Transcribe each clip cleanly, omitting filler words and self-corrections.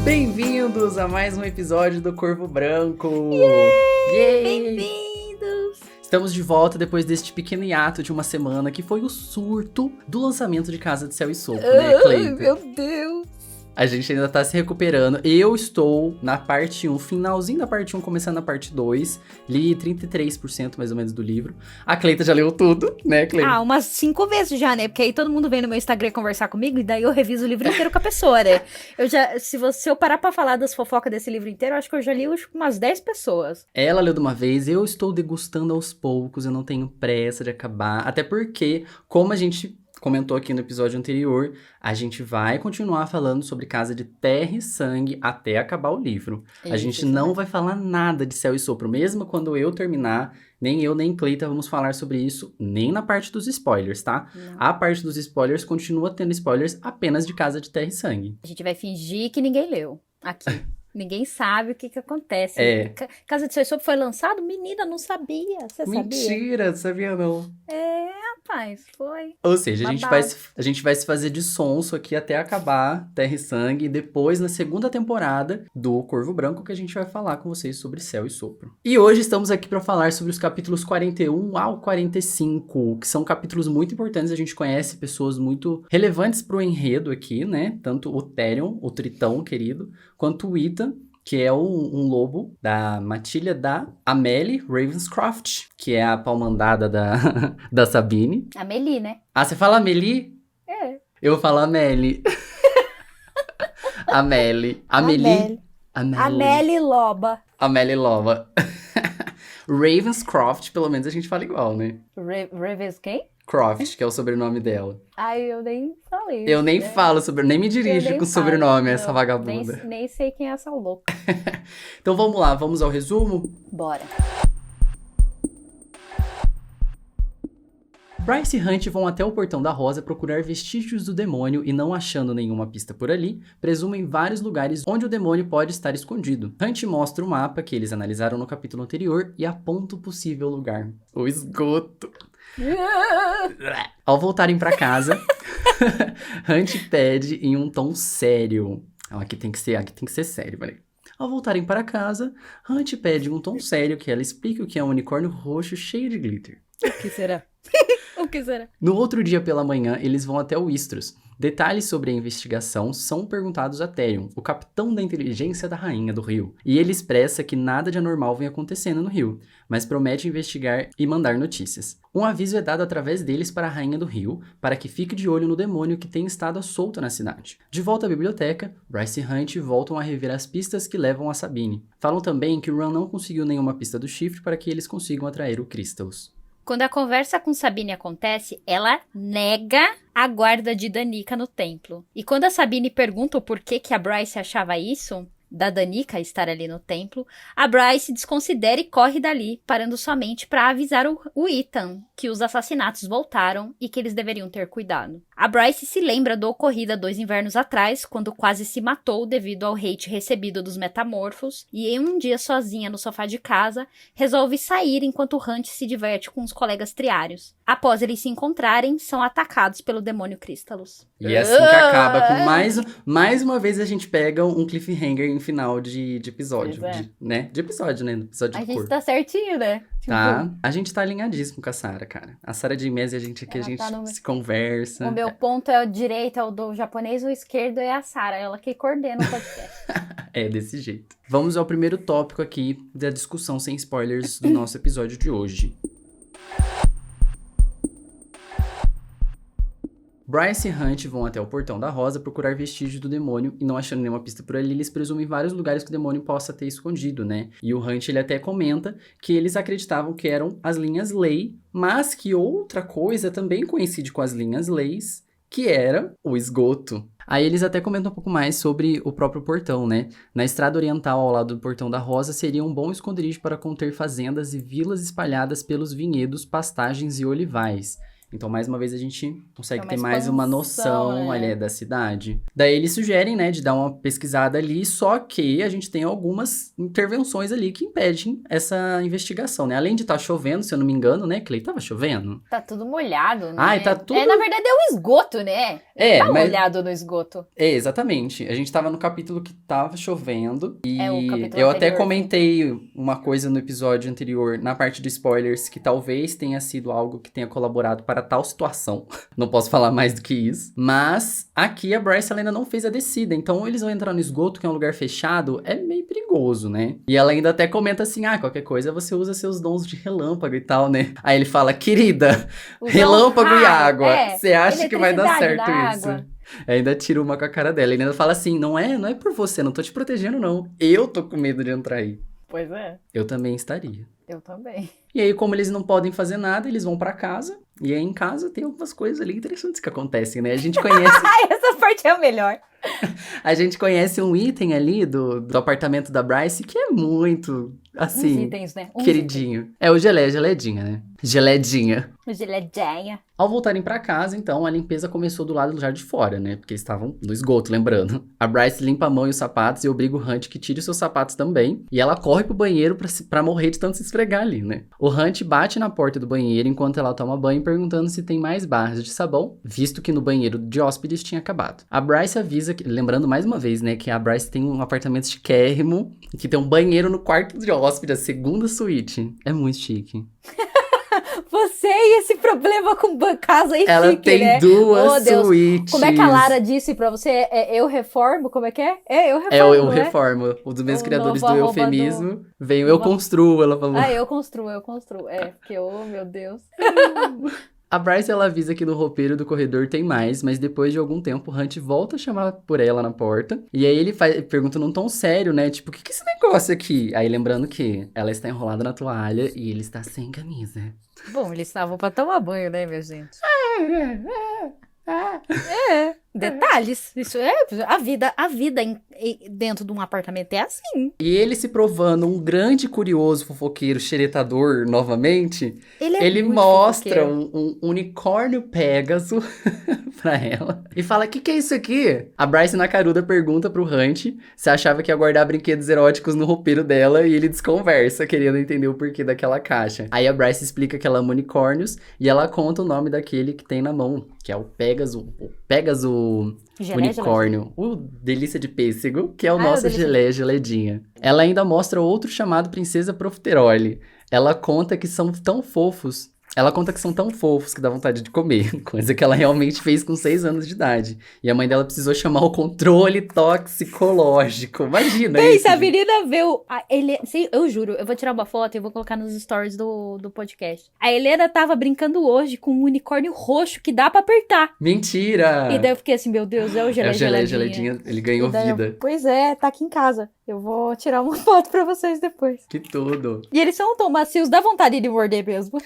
Bem-vindos a mais um episódio do Corvo Branco! Yay! Bem-vindos! Estamos de volta depois deste pequeno hiato de uma semana que foi o surto do lançamento de Casa de Céu e Sopro, né, Cleita? Meu Deus! A gente ainda tá se recuperando. Eu estou na parte 1, finalzinho da parte 1, começando na parte 2. Li 33% mais ou menos do livro. A Cleita já leu tudo, né, Cleita? Ah, umas 5 vezes já, né? Porque aí todo mundo vem no meu Instagram conversar comigo e daí eu reviso o livro inteiro com a pessoa, né? Se eu parar pra falar das fofocas desse livro inteiro, eu acho que eu já li umas 10 pessoas. Ela leu de uma vez, eu estou degustando aos poucos, eu não tenho pressa de acabar. Até porque, como a gente comentou aqui no episódio anterior, a gente vai continuar falando sobre Casa de Terra e Sangue até acabar o livro. A gente não vai falar nada de Céu e Sopro, mesmo quando eu terminar, nem eu nem Cleita vamos falar sobre isso, nem na parte dos spoilers, tá? Não. A parte dos spoilers continua tendo spoilers apenas de Casa de Terra e Sangue. A gente vai fingir que ninguém leu aqui. Ninguém sabe o que acontece. É. Casa de Céu e Sopro foi lançado? Menina, não sabia. Você sabia? Mentira, sabia não. Rapaz, foi. Ou seja, Babado. a gente vai se fazer de sonso aqui até acabar Terra e Sangue. E depois, na segunda temporada do Corvo Branco, que a gente vai falar com vocês sobre Céu e Sopro. E hoje estamos aqui para falar sobre os capítulos 41 ao 45, que são capítulos muito importantes. A gente conhece pessoas muito relevantes pro enredo aqui, né? Tanto o Therion, o Tritão querido, quanto o Ethan, que é um lobo da matilha da Amélie Ravenscroft, que é a pau-mandada da Sabine. Amélie, né? Ah, você fala Amélie? É. Eu falo Amélie. Amélie. Amélie. Amélie Loba. Amélie Loba. Ravenscroft, pelo menos a gente fala igual, né? Ravens quem? Croft, que é o sobrenome dela. Ai, eu nem falei. Eu nem falo nem me dirijo com o sobrenome, essa vagabunda. Nem sei quem é essa louca. Então vamos lá, vamos ao resumo? Bora. Bryce e Hunt vão até o Portão da Rosa procurar vestígios do demônio e, não achando nenhuma pista por ali, presumem vários lugares onde o demônio pode estar escondido. Hunt mostra o mapa que eles analisaram no capítulo anterior e aponta o possível lugar: o esgoto. Ao voltarem pra casa, Hunt pede em um tom sério. Aqui tem que ser sério, valeu. Ao voltarem para casa, Hunt pede em um tom sério que ela explique o que é um unicórnio roxo cheio de glitter. O que será? O que será? No outro dia pela manhã, eles vão até o Istros. Detalhes sobre a investigação são perguntados a Therion, o capitão da inteligência da Rainha do Rio. E ele expressa que nada de anormal vem acontecendo no Rio, mas promete investigar e mandar notícias. Um aviso é dado através deles para a Rainha do Rio, para que fique de olho no demônio que tem estado solto na cidade. De volta à biblioteca, Bryce e Hunt voltam a rever as pistas que levam a Sabine. Falam também que Ron não conseguiu nenhuma pista do chifre para que eles consigam atrair o Crystals. Quando a conversa com Sabine acontece, ela nega a guarda de Danica no templo. E quando a Sabine pergunta o porquê que a Bryce achava isso, da Danica estar ali no templo, a Bryce desconsidera e corre dali, parando somente para avisar o Ethan que os assassinatos voltaram e que eles deveriam ter cuidado. A Bryce se lembra do ocorrido 2 invernos atrás, quando quase se matou devido ao hate recebido dos metamorfos, e em um dia sozinha no sofá de casa, resolve sair enquanto Hunt se diverte com os colegas triários. Após eles se encontrarem, são atacados pelo demônio Crístalos. E assim que acaba com mais uma vez a gente pega um cliffhanger em final de episódio, De episódio, né? Episódio a de gente corpo. tá certinho, né? Tá? A gente tá alinhadíssimo com a Sarah, cara. A Sarah de Mesa, a gente Tá se conversa. O meu ponto é o direito, é o do japonês, o esquerdo é a Sarah, ela que coordena o podcast. É, desse jeito. Vamos ao primeiro tópico aqui da discussão sem spoilers do nosso episódio de hoje. Bryce e Hunt vão até o Portão da Rosa procurar vestígios do demônio e, não achando nenhuma pista por ali, eles presumem vários lugares que o demônio possa ter escondido, né? E o Hunt, ele até comenta que eles acreditavam que eram as linhas lei, mas que outra coisa também coincide com as linhas leis, que era o esgoto. Aí eles até comentam um pouco mais sobre o próprio portão, né? Na estrada oriental ao lado do Portão da Rosa seria um bom esconderijo para conter fazendas e vilas espalhadas pelos vinhedos, pastagens e olivais. Então, mais uma vez, a gente consegue É uma ter mais uma noção expansão, né? ali da cidade. Daí eles sugerem, né, de dar uma pesquisada ali, só que a gente tem algumas intervenções ali que impedem essa investigação, né? Além de estar chovendo, se eu não me engano, né, Clay? Tava chovendo? Tá tudo molhado, né? Ai, tá tudo- Na verdade é o esgoto, né? Tá mas... molhado no esgoto. Exatamente. A gente tava no capítulo que tava chovendo. E É o capítulo eu até anterior, comentei uma coisa no episódio anterior, na parte de spoilers, que talvez tenha sido algo que tenha colaborado para tal situação. Não posso falar mais do que isso. Mas aqui a Bryce ela ainda não fez a descida. Então eles vão entrar no esgoto, que é um lugar fechado, é meio perigoso, né? E ela ainda até comenta assim: qualquer coisa você usa seus dons de relâmpago e tal, né? Aí ele fala: querida, Usou relâmpago e raio, água. Você acha que vai dar eletricidade certo na isso? água. Ainda tira uma com a cara dela. Ele ainda fala assim: não é por você, não tô te protegendo, não. Eu tô com medo de entrar aí. Pois é, Eu também estaria. eu também. E aí, como eles não podem fazer nada, eles vão pra casa. E aí, em casa, tem algumas coisas ali interessantes que acontecem, né? A gente conhece, Essa parte é a melhor. a gente conhece um item ali do apartamento da Bryce que é muito, Uns assim, itens, né? queridinho. É o geledinha, né? Geledinha. Geledinha. Ao voltarem pra casa, então, a limpeza começou do lado já de fora, né? Porque eles estavam no esgoto, lembrando. A Bryce limpa a mão e os sapatos e obriga o Hunt que tire os seus sapatos também. E ela corre pro banheiro pra morrer de tanto se esfregar ali, né? O Hunt bate na porta do banheiro enquanto ela toma banho, perguntando se tem mais barras de sabão, visto que no banheiro de hóspedes tinha acabado. A Bryce avisa, lembrando mais uma vez, né, que a Bryce tem um apartamento chiquérrimo, que tem um banheiro no quarto de hóspede, a segunda suíte. É muito chique. Você e esse problema com casa e Ela chique, tem né? duas Oh, Deus. suítes. Como é que a Lara disse pra você? Eu reformo? Como é que é? Eu reformo, Eu né? reformo. Um dos meus O criadores novo do arroba eufemismo veio eu construo, ela falou. eu construo. Porque, oh, meu Deus. A Bryce, ela avisa que no roupeiro do corredor tem mais, mas depois de algum tempo, o Hunt volta a chamar por ela na porta. E aí ele pergunta num tom sério, né? Tipo, o que é esse negócio aqui? Aí lembrando que ela está enrolada na toalha e ele está sem camisa. Bom, eles estavam pra tomar banho, né, minha gente? Detalhes. Isso é a vida dentro de um apartamento é assim. E ele se provando um grande curioso fofoqueiro xeretador novamente, ele muito mostra fofoqueiro. um unicórnio Pégaso pra ela e fala: que é isso aqui? A Bryce na caruda pergunta pro Hunt se achava que ia guardar brinquedos eróticos no roupeiro dela e ele desconversa, querendo entender o porquê daquela caixa. Aí a Bryce explica que ela ama unicórnios e ela conta o nome daquele que tem na mão, que é o Pégaso unicórnio. O delícia de pêssego, que é o nosso geledinha. Ela ainda mostra outro chamado Princesa Profiterole. Ela conta que são tão fofos que dá vontade de comer, coisa que ela realmente fez com 6 anos de idade. E a mãe dela precisou chamar o controle toxicológico. Imagina isso. Se a menina vê eu juro, eu vou tirar uma foto e vou colocar nos stories do podcast. A Helena tava brincando hoje com um unicórnio roxo que dá pra apertar. Mentira! E daí eu fiquei assim, meu Deus, é o geledinha. Ele ganhou vida. Pois é, tá aqui em casa. Eu vou tirar uma foto pra vocês depois. Que tudo. E eles são tão macios, dá vontade de morder mesmo.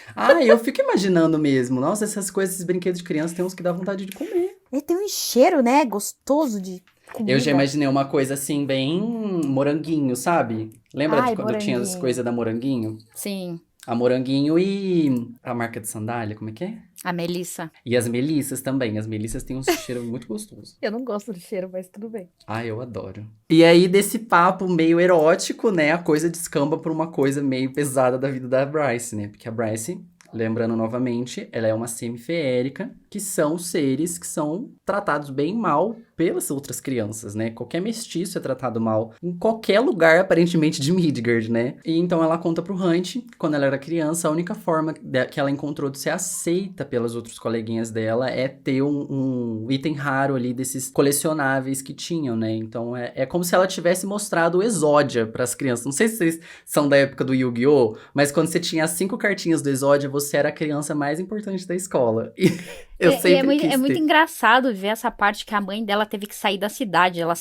Eu fico imaginando mesmo. Nossa, essas coisas, esses brinquedos de criança, tem uns que dá vontade de comer. E tem um cheiro, né, gostoso de comida. Eu já imaginei uma coisa assim, bem moranguinho, sabe? Lembra de quando tinha as coisas da Moranguinho? Sim. A Moranguinho e a marca de sandália, como é que é? A Melissa. E as melissas também. As melissas têm um cheiro muito gostoso. Eu não gosto do cheiro, mas tudo bem. Eu adoro. E aí, desse papo meio erótico, né? A coisa descamba por uma coisa meio pesada da vida da Bryce, né? Porque a Bryce, lembrando novamente, ela é uma semi-feérica, que são seres que são tratados bem mal pelas outras crianças, né? Qualquer mestiço é tratado mal em qualquer lugar, aparentemente, de Midgard, né? E então ela conta pro Hunt, que quando ela era criança, a única forma que ela encontrou de ser aceita pelas outras coleguinhas dela é ter um item raro ali desses colecionáveis que tinham, né? Então é como se ela tivesse mostrado o Exódia pras crianças. Não sei se vocês são da época do Yu-Gi-Oh!, mas quando você tinha as 5 cartinhas do Exódia, você era a criança mais importante da escola. É muito engraçado ver essa parte que a mãe dela teve que sair da cidade. Ela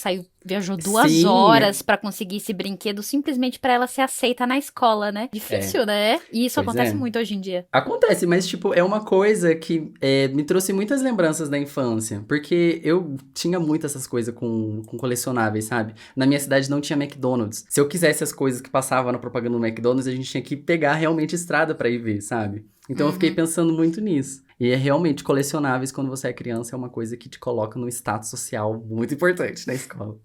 viajou 2 horas pra conseguir esse brinquedo simplesmente pra ela ser aceita na escola, né? Difícil, né? E isso acontece muito hoje em dia. Acontece, mas tipo, é uma coisa que me trouxe muitas lembranças da infância. Porque eu tinha muito essas coisas com colecionáveis, sabe? Na minha cidade não tinha McDonald's. Se eu quisesse as coisas que passavam na propaganda do McDonald's, a gente tinha que pegar realmente estrada pra ir ver, sabe? Então eu fiquei pensando muito nisso. E é realmente, colecionáveis quando você é criança é uma coisa que te coloca num status social muito importante na escola.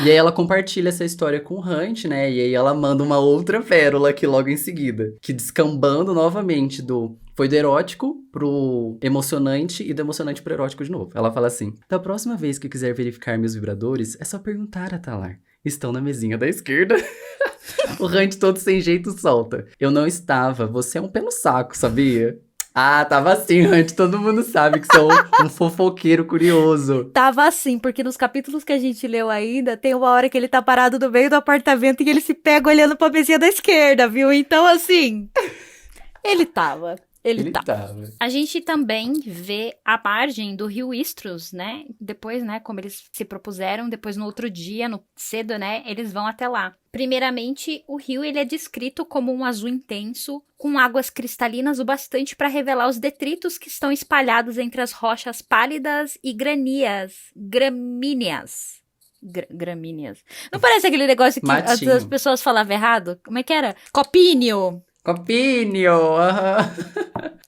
E aí ela compartilha essa história com o Hunt, né? E aí ela manda uma outra pérola aqui logo em seguida. Que descambando novamente Foi do erótico pro emocionante e do emocionante pro erótico de novo. Ela fala assim: da próxima vez que quiser verificar meus vibradores, é só perguntar a Talar. Estão na mesinha da esquerda. O Hunt todo sem jeito solta. Eu não estava, você é um pé no saco, sabia? Ah, tava assim, Hunt, todo mundo sabe que sou um fofoqueiro curioso. Tava assim, porque nos capítulos que a gente leu ainda, tem uma hora que ele tá parado no meio do apartamento e ele se pega olhando pra mesinha da esquerda, viu? Então, assim, ele tava. Ele tava. A gente também vê a margem do rio Istros, né? Depois, né, como eles se propuseram, depois no outro dia, cedo, né, eles vão até lá. Primeiramente, o rio ele é descrito como um azul intenso, com águas cristalinas o bastante para revelar os detritos que estão espalhados entre as rochas pálidas e gramíneas. Gramíneas. Não parece aquele negócio que as pessoas falavam errado? Como é que era? Copínio. Copínio,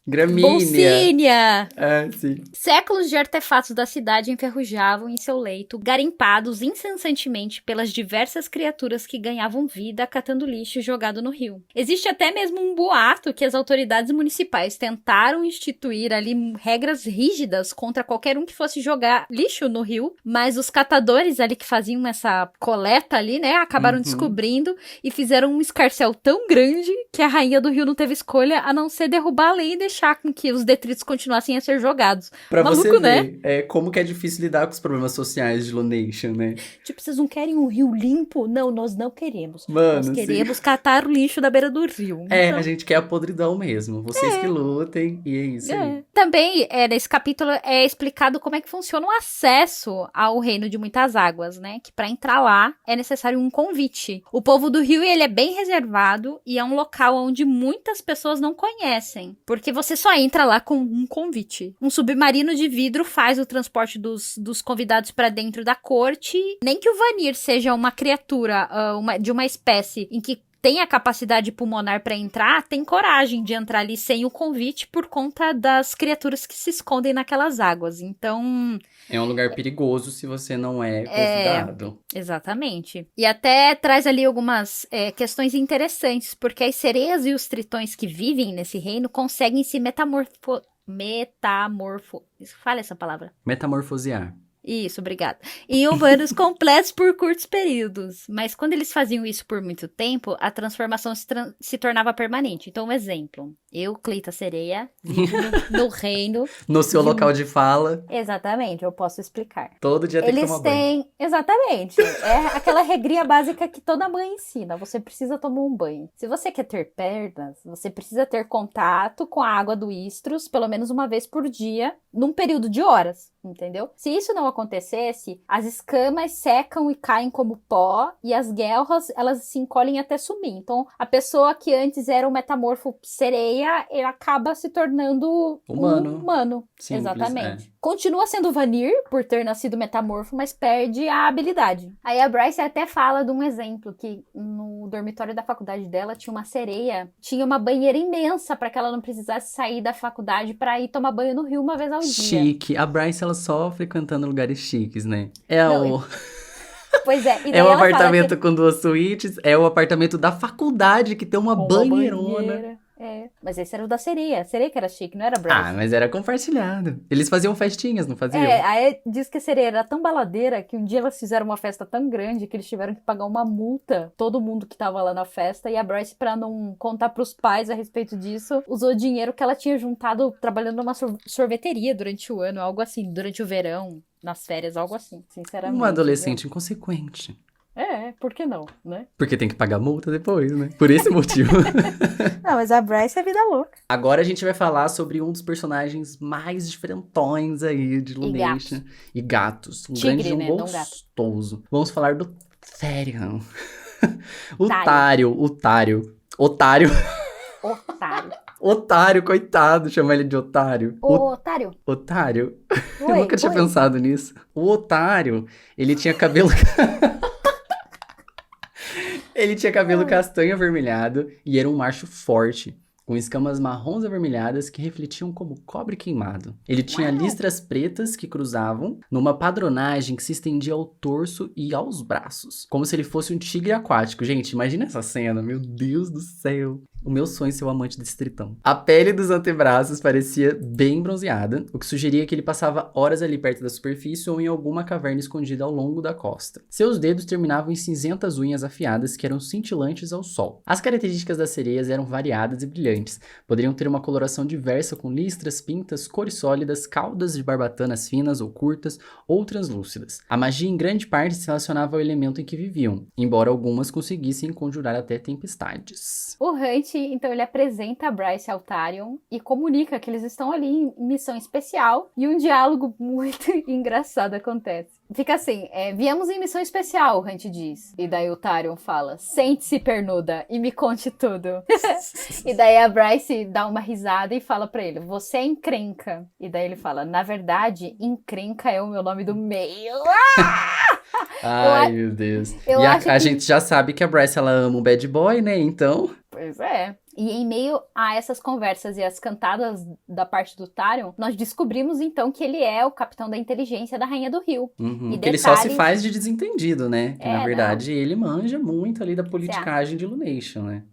gramínea. Bolsínia. Sim. Séculos de artefatos da cidade enferrujavam em seu leito, garimpados incessantemente pelas diversas criaturas que ganhavam vida catando lixo jogado no rio. Existe até mesmo um boato que as autoridades municipais tentaram instituir ali regras rígidas contra qualquer um que fosse jogar lixo no rio, mas os catadores ali que faziam essa coleta ali, né, acabaram descobrindo e fizeram um escarcéu tão grande que a rainha do rio não teve escolha a não ser derrubar a lei e deixar com que os detritos continuassem a ser jogados. Pra Maluco, você ver, né? Como que é difícil lidar com os problemas sociais de Lunation, né? Tipo, vocês não querem um rio limpo? Não, nós não queremos. Mano, nós queremos catar o lixo da beira do rio. Então... a gente quer a podridão mesmo. Vocês que lutem, e é isso aí. Também, nesse capítulo, é explicado como é que funciona o acesso ao reino de muitas águas, né? Que pra entrar lá, é necessário um convite. O povo do rio, ele é bem reservado e é um local onde muitas pessoas não conhecem, porque você só entra lá com um convite. Um submarino de vidro faz o transporte dos convidados para dentro da corte. Nem que o Vanir seja uma criatura de uma espécie em que tem a capacidade pulmonar para entrar, tem coragem de entrar ali sem o convite por conta das criaturas que se escondem naquelas águas. Então... é um lugar perigoso se você não é convidado. Exatamente. E até traz ali algumas questões interessantes, porque as sereias e os tritões que vivem nesse reino conseguem se fala essa palavra. Metamorfosear. Isso, obrigada. Em humanos completos por curtos períodos. Mas quando eles faziam isso por muito tempo, a transformação se tornava permanente. Então, um exemplo. Eu, Cleita Sereia, vivo no reino... no seu local de fala. Exatamente, eu posso explicar. Todo dia tem que tomar banho. Exatamente. É aquela regrinha básica que toda mãe ensina. Você precisa tomar um banho. Se você quer ter pernas, você precisa ter contato com a água do Istros pelo menos uma vez por dia, num período de horas. Entendeu? Se isso não acontecesse, as escamas secam e caem como pó, e as guelras, elas se encolhem até sumir. Então, a pessoa que antes era um metamorfo sereia, ele acaba se tornando um humano. Simples, exatamente. Continua sendo Vanir, por ter nascido metamorfo, mas perde a habilidade. Aí a Bryce até fala de um exemplo, que no dormitório da faculdade dela tinha uma sereia, tinha uma banheira imensa para que ela não precisasse sair da faculdade para ir tomar banho no rio uma vez ao dia. Chique. A Bryce, ela só frequentando lugares chiques, né? Pois é. E daí é um apartamento com 2 suítes, é o apartamento da faculdade que tem uma banheirona. Mas esse era o da sereia. A sereia que era chique, não era Bryce. Mas era compartilhado. Eles faziam festinhas, não faziam? Aí diz que a sereia era tão baladeira que um dia elas fizeram uma festa tão grande que eles tiveram que pagar uma multa, todo mundo que tava lá na festa, e a Bryce, pra não contar pros pais a respeito disso, usou dinheiro que ela tinha juntado trabalhando numa sorveteria durante o ano, algo assim, durante o verão, nas férias, algo assim, sinceramente. Uma adolescente inconsequente. Por que não, né? Porque tem que pagar multa depois, né? Por esse motivo. Não, mas a Bryce é vida louca. Agora a gente vai falar sobre um dos personagens mais diferentões aí de Lunation. E gatos. Um Tigre, grande né? gostoso. Vamos falar do Therion. Otário. Otário, coitado, chamar ele de otário. Otário. Otário. Eu nunca tinha pensado nisso. O otário, ele tinha cabelo... Ele tinha cabelo castanho avermelhado e era um macho forte. com escamas marrons avermelhadas que refletiam como cobre queimado. Ele tinha listras pretas que cruzavam numa padronagem que se estendia ao torso e aos braços, como se ele fosse um tigre aquático. Gente, imagina essa cena, meu Deus do céu. O meu sonho é ser o amante desse tritão. A pele dos antebraços parecia bem bronzeada, o que sugeria que ele passava horas ali perto da superfície ou em alguma caverna escondida ao longo da costa. Seus dedos terminavam em cinzentas unhas afiadas que eram cintilantes ao sol. As características das sereias eram variadas e brilhantes. Poderiam ter uma coloração diversa com listras, pintas, cores sólidas, caudas de barbatanas finas ou curtas ou translúcidas. A magia em grande parte se relacionava ao elemento em que viviam, embora algumas conseguissem conjurar até tempestades. O Hunt, então, ele apresenta a Bryce ao Tarion e comunica que eles estão ali em missão especial e um diálogo muito engraçado acontece. Fica assim, viemos em missão especial, o Hunt diz. E daí o Tarion fala, sente-se pernuda e me conte tudo. E daí a Bryce dá uma risada e fala pra ele, você é encrenca. E daí ele fala, na verdade, encrenca é o meu nome do meio. Ai, meu Deus. E a gente já sabe que a Bryce, ela ama o bad boy, né? Então... Pois é. E em meio a essas conversas e as cantadas da parte do Tarion, nós descobrimos então que ele é o capitão da inteligência da Rainha do Rio. Uhum, E que ele só se faz de desentendido, né? Que na verdade ele manja muito ali da politicagem de Illumination, né?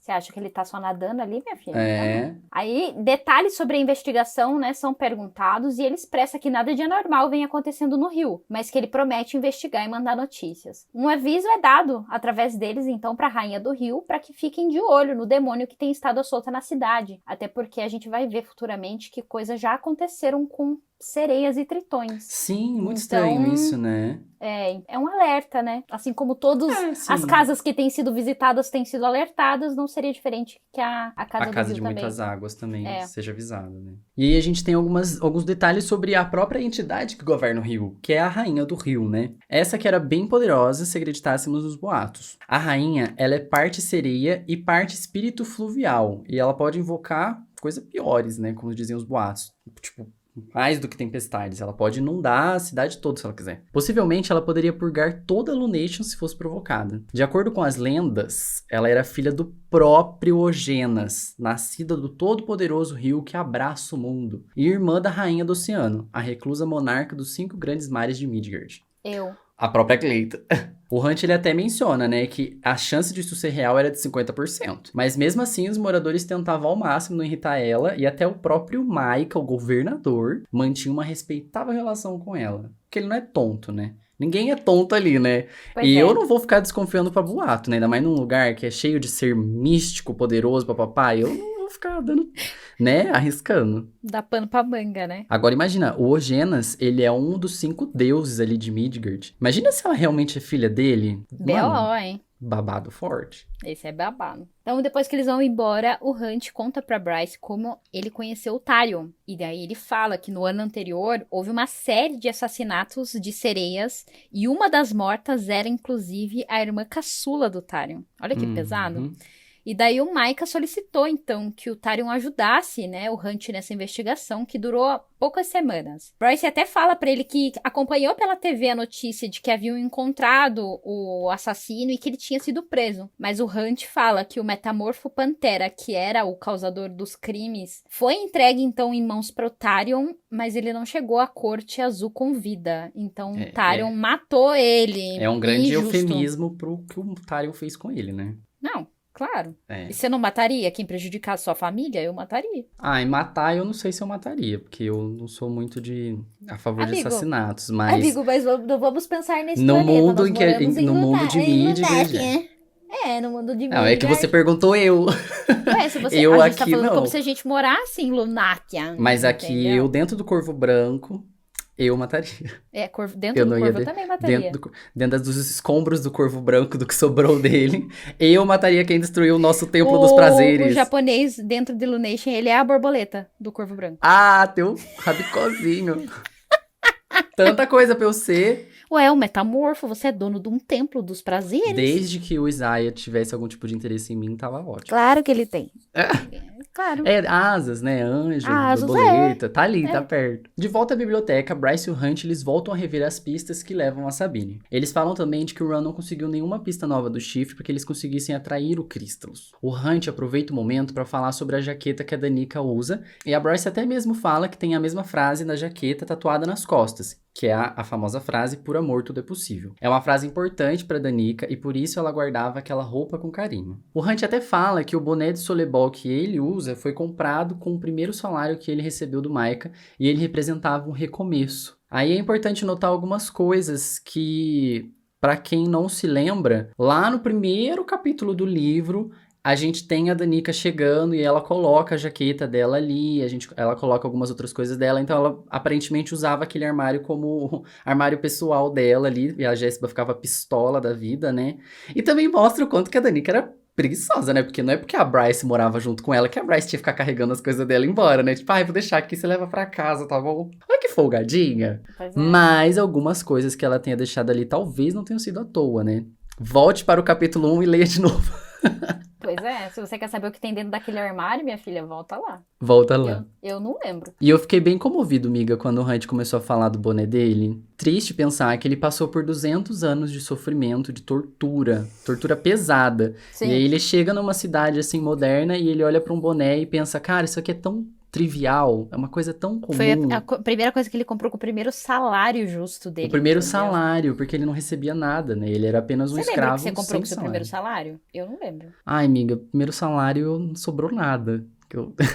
Você acha que ele tá só nadando ali, minha filha? É. Aí, detalhes sobre a investigação, né, são perguntados e ele expressa que nada de anormal vem acontecendo no Rio, mas que ele promete investigar e mandar notícias. Um aviso é dado através deles, então, pra Rainha do Rio, para que fiquem de olho no demônio que tem estado à solta na cidade. Até porque a gente vai ver futuramente que coisas já aconteceram com sereias e tritões. Sim, muito estranho isso, né? É um alerta, né? Assim como todas as casas que têm sido visitadas têm sido alertadas, não seria diferente que a casa do Rio de também. Muitas Águas também seja avisada, né? E aí a gente tem alguns detalhes sobre a própria entidade que governa o Rio, que é a Rainha do Rio, né? Essa que era bem poderosa se acreditássemos nos boatos. A rainha, ela é parte sereia e parte espírito fluvial, e ela pode invocar coisas piores, né? Como diziam os boatos. Tipo, mais do que tempestades. Ela pode inundar a cidade toda se ela quiser. Possivelmente, ela poderia purgar toda a Lunation se fosse provocada. De acordo com as lendas, ela era filha do próprio Ogenas, nascida do todo-poderoso rio que abraça o mundo, e irmã da Rainha do Oceano, a reclusa monarca dos 5 grandes mares de Midgard. A própria Cleita. O Hunt, ele até menciona, né, que a chance disso ser real era de 50%. Mas mesmo assim, os moradores tentavam ao máximo não irritar ela, e até o próprio Maika, o governador, mantinha uma respeitável relação com ela. Porque ele não é tonto, né? Ninguém é tonto ali, né? Eu não vou ficar desconfiando pra boato, né? Ainda mais num lugar que é cheio de ser místico, poderoso, papapá. Eu não vou ficar dando, né? Arriscando. Dá pano pra manga, né? Agora imagina, o Ogenas, ele é um dos 5 deuses ali de Midgard. Imagina se ela realmente é filha dele. B.O., hein? Babado forte. Esse é babado. Então, depois que eles vão embora, o Hunt conta pra Bryce como ele conheceu o Tarion. E daí ele fala que no ano anterior houve uma série de assassinatos de sereias e uma das mortas era, inclusive, a irmã caçula do Tarion. Olha que pesado. E daí o Maika solicitou, então, que o Tarion ajudasse, né, o Hunt nessa investigação, que durou poucas semanas. Bryce até fala pra ele que acompanhou pela TV a notícia de que haviam encontrado o assassino e que ele tinha sido preso. Mas o Hunt fala que o metamorfo Pantera, que era o causador dos crimes, foi entregue, então, em mãos pro Tarion, mas ele não chegou à Corte Azul com vida. Então, o Tarion matou ele. É um grande eufemismo pro que o Tarion fez com ele, né? Não. Claro. E você não mataria quem prejudicasse sua família? Eu mataria. E matar eu não sei se eu mataria, porque eu não sou muito a favor de assassinatos, mas... Amigo, mas vamos pensar nesse no planeta. Mundo em que, no mundo de Midgard... no mundo de Midgard. Não, é que você perguntou eu. Se você, a gente tá falando como se a gente morasse em Lunátia. Mas aqui, eu dentro do Corvo Branco... Eu mataria. Dentro do Corvo eu também mataria. Dentro dos escombros do Corvo Branco, do que sobrou dele, eu mataria quem destruiu o nosso Templo dos Prazeres. O japonês, dentro de Illumination, ele é a borboleta do Corvo Branco. Teu rabicozinho. Tanta coisa pra eu ser. Ué, o metamorfo, você é dono de um Templo dos Prazeres. Desde que o Isaiah tivesse algum tipo de interesse em mim, tava ótimo. Claro que ele tem. Claro. É, asas, né? Anjo, Asas, borboleta, tá ali, tá É. perto. De volta à biblioteca, Bryce e o Hunt, eles voltam a rever as pistas que levam a Sabine. Eles falam também de que o Ron não conseguiu nenhuma pista nova do chifre para que eles conseguissem atrair o Crystalus. O Hunt aproveita o momento para falar sobre a jaqueta que a Danica usa, e a Bryce até mesmo fala que tem a mesma frase na jaqueta tatuada nas costas, que é a famosa frase "por amor tudo é possível". É uma frase importante para Danica e por isso ela guardava aquela roupa com carinho. O Hunt até fala que o boné de soleibol que ele usa foi comprado com o primeiro salário que ele recebeu do Micah e ele representava um recomeço. Aí é importante notar algumas coisas que, para quem não se lembra, lá no primeiro capítulo do livro, a gente tem a Danica chegando e ela coloca a jaqueta dela ali, ela coloca algumas outras coisas dela, então ela aparentemente usava aquele armário como armário pessoal dela ali, e a Jéssica ficava pistola da vida, né? E também mostra o quanto que a Danica era preguiçosa, né? Porque não é porque a Bryce morava junto com ela que a Bryce tinha que ficar carregando as coisas dela embora, né? Tipo, ai, vou deixar aqui, você leva pra casa, tá bom? Olha que folgadinha. Pois é. Mas algumas coisas que ela tenha deixado ali talvez não tenham sido à toa, né? Volte para o capítulo 1 e leia de novo. Pois é, se você quer saber o que tem dentro daquele armário, minha filha, volta lá. Volta lá. Eu não lembro. E eu fiquei bem comovido, miga, quando o Hunt começou a falar do boné dele. Triste pensar que ele passou por 200 anos de sofrimento, de tortura pesada. Sim. E aí ele chega numa cidade assim moderna e ele olha pra um boné e pensa, cara, isso aqui é tão trivial, é uma coisa tão comum. Foi a primeira coisa que ele comprou com o primeiro salário justo dele. O primeiro entendeu? salário, porque ele não recebia nada, né? Ele era apenas um Você lembra escravo que você comprou sem com o seu salário. primeiro salário? Eu não lembro. Ai, amiga, primeiro salário não sobrou nada.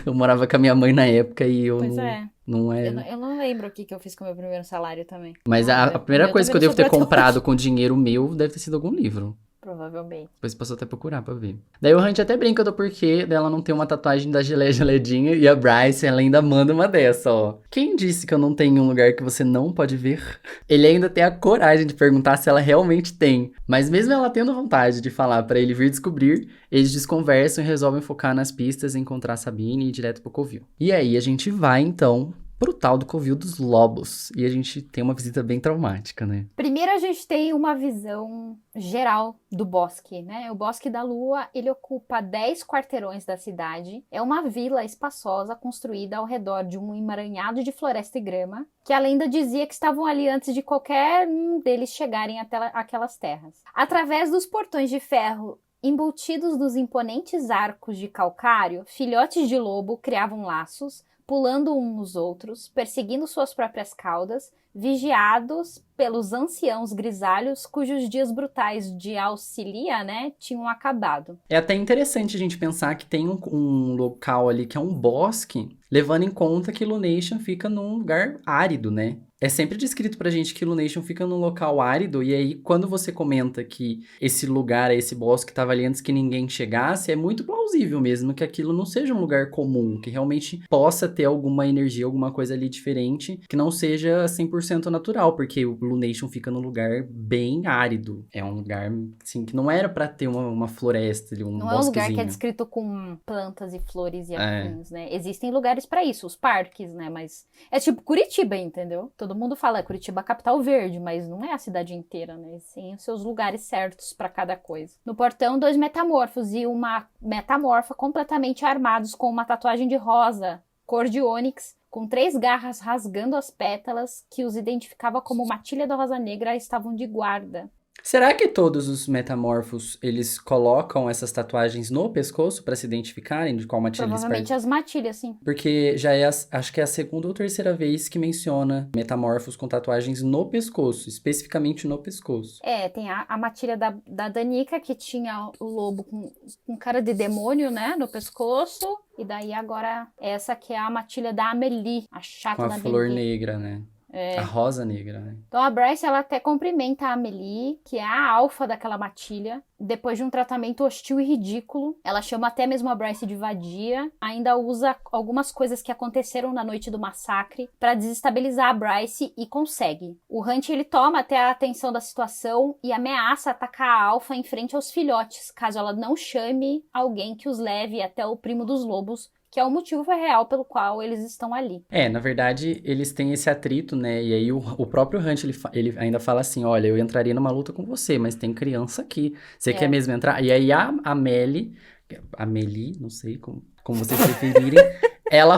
Eu morava com a minha mãe na época e eu Pois não, é. não é... Eu não lembro o que eu fiz com o meu primeiro salário também. Mas a primeira coisa que eu devo ter comprado com dinheiro meu deve ter sido algum livro. Provavelmente. Depois posso até procurar pra ver. Daí o Hunt até brinca do porquê dela não ter uma tatuagem da Geleia Geledinha e a Bryce, ela ainda manda uma dessa, ó. Quem disse que eu não tenho um lugar que você não pode ver? Ele ainda tem a coragem de perguntar se ela realmente tem. Mas mesmo ela tendo vontade de falar pra ele vir descobrir, eles desconversam e resolvem focar nas pistas e encontrar Sabine e ir direto pro Covil. E aí a gente vai, então, pro tal do Covil dos Lobos. E a gente tem uma visita bem traumática, né? Primeiro a gente tem uma visão geral do bosque, né? O Bosque da Lua, ele ocupa 10 quarteirões da cidade. É uma vila espaçosa construída ao redor de um emaranhado de floresta e grama, que a lenda dizia que estavam ali antes de qualquer um deles chegarem até aquelas terras. Através dos portões de ferro embutidos nos imponentes arcos de calcário, filhotes de lobo criavam laços, pulando uns nos outros, perseguindo suas próprias caudas, vigiados pelos anciãos grisalhos cujos dias brutais de Auxilia, né, tinham acabado. É até interessante a gente pensar que tem um local ali que é um bosque, levando em conta que Lunation fica num lugar árido, né? É sempre descrito pra gente que Lunation fica num local árido, e aí quando você comenta que esse lugar, esse bosque estava ali antes que ninguém chegasse, é muito plausível mesmo que aquilo não seja um lugar comum, que realmente possa ter alguma energia, alguma coisa ali diferente, que não seja 100% natural, porque o Lunation fica num lugar bem árido. É um lugar, assim, que não era pra ter uma floresta ali, um Não bosquezinho. é um lugar que é descrito com plantas e flores e afins, né? Existem lugares pra isso, os parques, né? Mas é tipo Curitiba, entendeu? Todo mundo fala Curitiba capital verde, mas não é a cidade inteira, né? Sim, os seus lugares certos pra cada coisa. No portão, 2 metamorfos e uma metamorfa completamente armados com uma tatuagem de rosa, cor de ônix, com 3 garras rasgando as pétalas que os identificava como Matilha da Rosa Negra, estavam de guarda. Será que todos os metamorfos, eles colocam essas tatuagens no pescoço pra se identificarem de qual matilha eles Provavelmente as matilhas, sim. Porque já é, acho que é a segunda ou terceira vez que menciona metamorfos com tatuagens no pescoço, especificamente no pescoço. É, tem a matilha da Danica, que tinha o lobo com cara de demônio, né, no pescoço. E daí agora essa que é a matilha da Amélie, a chata Com a da flor Amélie. negra, né? É. A rosa negra, né? Então a Bryce, ela até cumprimenta a Amélie, que é a alfa daquela matilha. Depois de um tratamento hostil e ridículo, ela chama até mesmo a Bryce de vadia. Ainda usa algumas coisas que aconteceram na noite do massacre para desestabilizar a Bryce e consegue. O Hunt, ele toma até a atenção da situação e ameaça atacar a alfa em frente aos filhotes, caso ela não chame alguém que os leve até o primo dos lobos, que é o motivo real pelo qual eles estão ali. É, na verdade, eles têm esse atrito, né? E aí o próprio Hunt, ele ainda fala assim, olha, eu entraria numa luta com você, mas tem criança aqui. Você quer mesmo entrar? E aí a Melly, Amélie, não sei como vocês preferirem, ela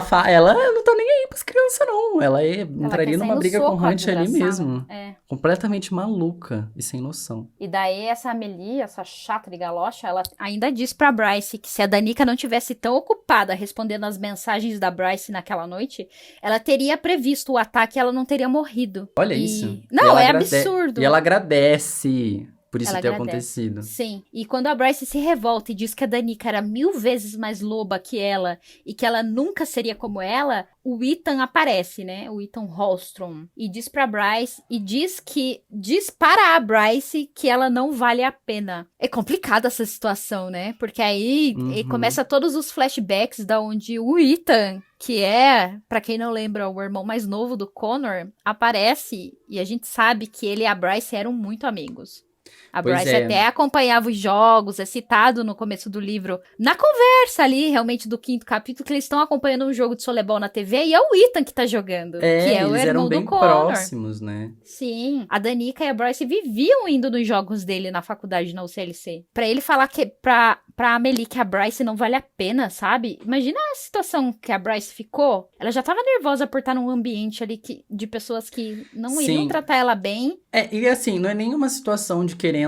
não tá nem aí pras crianças, não. Ela entraria quer sair numa no briga com o soco, a Hunt ali desgraçada. mesmo. Completamente maluca e sem noção. E daí essa Amelie, essa chata de galocha, ela ainda diz pra Bryce que se a Danica não tivesse tão ocupada respondendo as mensagens da Bryce naquela noite, ela teria previsto o ataque e ela não teria morrido. Olha isso. Não, é absurdo. E ela agradece por isso Ela ter agradece. acontecido. Sim. E quando a Bryce se revolta e diz que a Danica era 1000 vezes mais loba que ela e que ela nunca seria como ela, o Ethan aparece, né? O Ethan Hallstrom. E diz pra Bryce, e diz para a Bryce que ela não vale a pena. É complicada essa situação, né? Porque aí começa todos os flashbacks da onde o Ethan, que é, pra quem não lembra, o irmão mais novo do Connor, aparece e a gente sabe que ele e a Bryce eram muito amigos. A Bryce até acompanhava os jogos, é citado no começo do livro, na conversa ali, realmente, do 5º capítulo, que eles estão acompanhando um jogo de solebol na TV, e é o Ethan que tá jogando, que é o irmão do Connor. Próximos, né? Sim, a Danica e a Bryce viviam indo nos jogos dele na faculdade, na UCLC. Pra ele falar que, pra Amelie que a Bryce não vale a pena, sabe? Imagina a situação que a Bryce ficou. Ela já tava nervosa por estar num ambiente ali de pessoas que não iriam tratar ela bem. E assim, não é nenhuma situação de querendo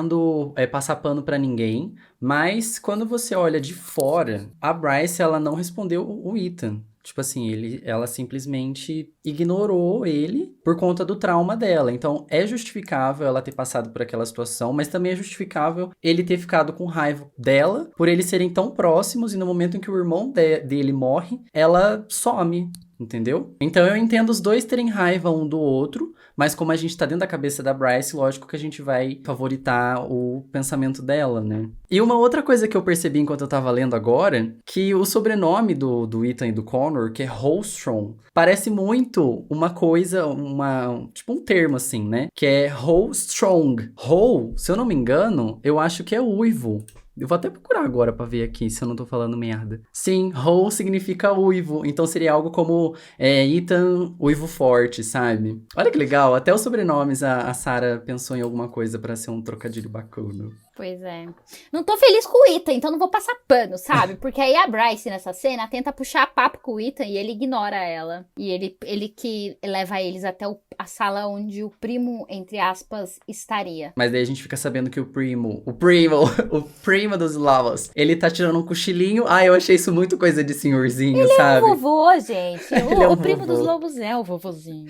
passar pano pra ninguém, mas quando você olha de fora, a Bryce, ela não respondeu o Ethan. Tipo assim, ela simplesmente ignorou ele por conta do trauma dela. Então, é justificável ela ter passado por aquela situação, mas também é justificável ele ter ficado com raiva dela por eles serem tão próximos e no momento em que o irmão dele morre, ela some. Entendeu? Então eu entendo os dois terem raiva um do outro, mas como a gente tá dentro da cabeça da Bryce, lógico que a gente vai favoritar o pensamento dela, né? E uma outra coisa que eu percebi enquanto eu tava lendo agora, que o sobrenome do Ethan e do Connor, que é Hallstrom, parece muito uma coisa, tipo um termo assim, né? Que é Hallstrong. Hall, se eu não me engano, eu acho que é uivo. Eu vou até procurar agora pra ver aqui se eu não tô falando merda. Sim, Hall significa uivo. Então seria algo como Ethan Uivo Forte, sabe? Olha que legal. Até os sobrenomes a Sarah pensou em alguma coisa pra ser um trocadilho bacana. Pois é. Não tô feliz com o Ethan, então não vou passar pano, sabe? Porque aí a Bryce, nessa cena, tenta puxar papo com o Ethan e ele ignora ela. E ele que leva eles até a sala onde o primo, entre aspas, estaria. Mas daí a gente fica sabendo que o primo dos Lavas, ele tá tirando um cochilinho. Eu achei isso muito coisa de senhorzinho, sabe? Ele é um vovô, gente. É um o primo vovô. dos lobos é o vovozinho.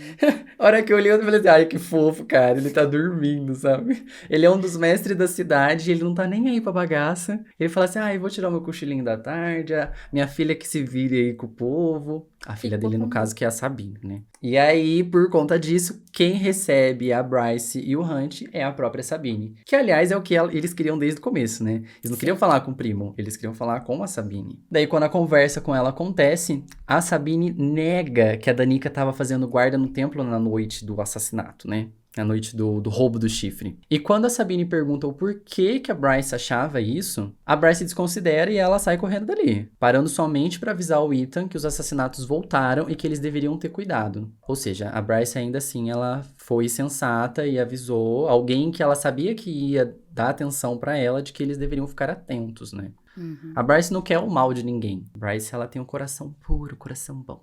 A hora que eu olhei, eu falei assim, ai, que fofo, cara. Ele tá dormindo, sabe? Ele é um dos mestres da cidade e ele não tá nem aí pra bagaça. Ele fala assim, eu vou tirar o meu cochilinho da tarde, minha filha que se vire aí com o povo. A filha dele, no caso, que é a Sabine, né? E aí, por conta disso, quem recebe a Bryce e o Hunt é a própria Sabine. Que, aliás, é o que eles queriam desde o começo, né? Eles não queriam falar com o primo, eles queriam falar com a Sabine. Daí, quando a conversa com ela acontece, a Sabine nega que a Danica tava fazendo guarda no templo na noite do assassinato, né? Na noite do roubo do chifre. E quando a Sabine pergunta o porquê que a Bryce achava isso, a Bryce desconsidera e ela sai correndo dali, parando somente para avisar o Ethan que os assassinatos voltaram e que eles deveriam ter cuidado. Ou seja, a Bryce ainda assim, ela foi sensata e avisou alguém que ela sabia que ia dar atenção para ela de que eles deveriam ficar atentos, né? Uhum. A Bryce não quer o mal de ninguém. A Bryce, ela tem um coração puro, coração bom.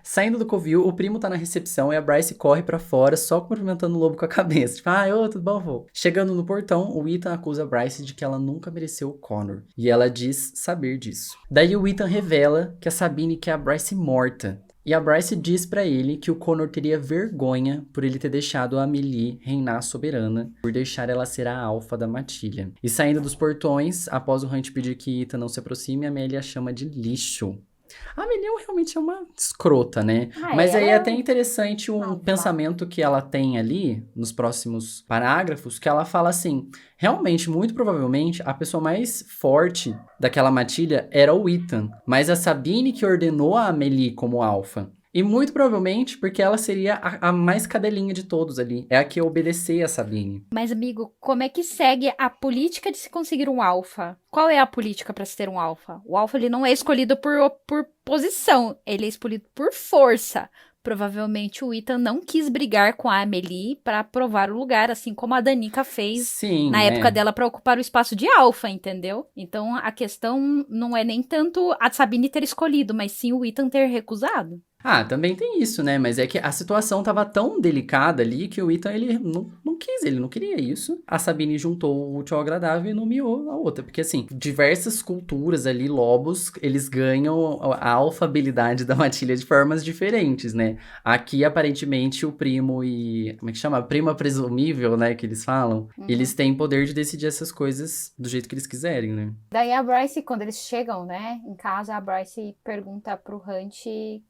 Saindo do covil, o primo tá na recepção e a Bryce corre pra fora só cumprimentando o lobo com a cabeça. Tipo, tudo bom, vô? Chegando no portão, o Ethan acusa a Bryce de que ela nunca mereceu o Connor. E ela diz saber disso. Daí o Ethan revela que a Sabine quer a Bryce morta. E a Bryce diz pra ele que o Connor teria vergonha por ele ter deixado a Amelie reinar soberana, por deixar ela ser a alfa da matilha. E saindo dos portões, após o Hunt pedir que Ethan não se aproxime, a Amelie a chama de lixo. A Amelie realmente é uma escrota, né? Mas aí é até interessante um pensamento que ela tem ali, nos próximos parágrafos, que ela fala assim, realmente, muito provavelmente, a pessoa mais forte daquela matilha era o Ethan, mas a Sabine que ordenou a Amelie como alfa. E muito provavelmente porque ela seria a mais cadelinha de todos ali. É a que obedecia a Sabine. Mas, amigo, como é que segue a política de se conseguir um alfa? Qual é a política para se ter um alfa? O alfa, ele não é escolhido por posição. Ele é escolhido por força. Provavelmente o Ethan não quis brigar com a Amelie pra provar o lugar, assim como a Danica fez Sim, na época dela pra ocupar o espaço de Alpha, entendeu? Então a questão não é nem tanto a Sabine ter escolhido, mas sim o Ethan ter recusado. Ah, também tem isso, né? Mas é que a situação tava tão delicada ali que o Ethan, ele não quis, ele não queria isso. A Sabine juntou o útil ao agradável e nomeou a outra. Porque, assim, diversas culturas ali, lobos, eles ganham a alfabilidade da matilha de formas diferentes, né? Aqui, aparentemente, o primo e... Como é que chama? Prima presumível, né? Que eles falam. Eles têm poder de decidir essas coisas do jeito que eles quiserem, né? Daí a Bryce, quando eles chegam, né, em casa, a Bryce pergunta pro Hunt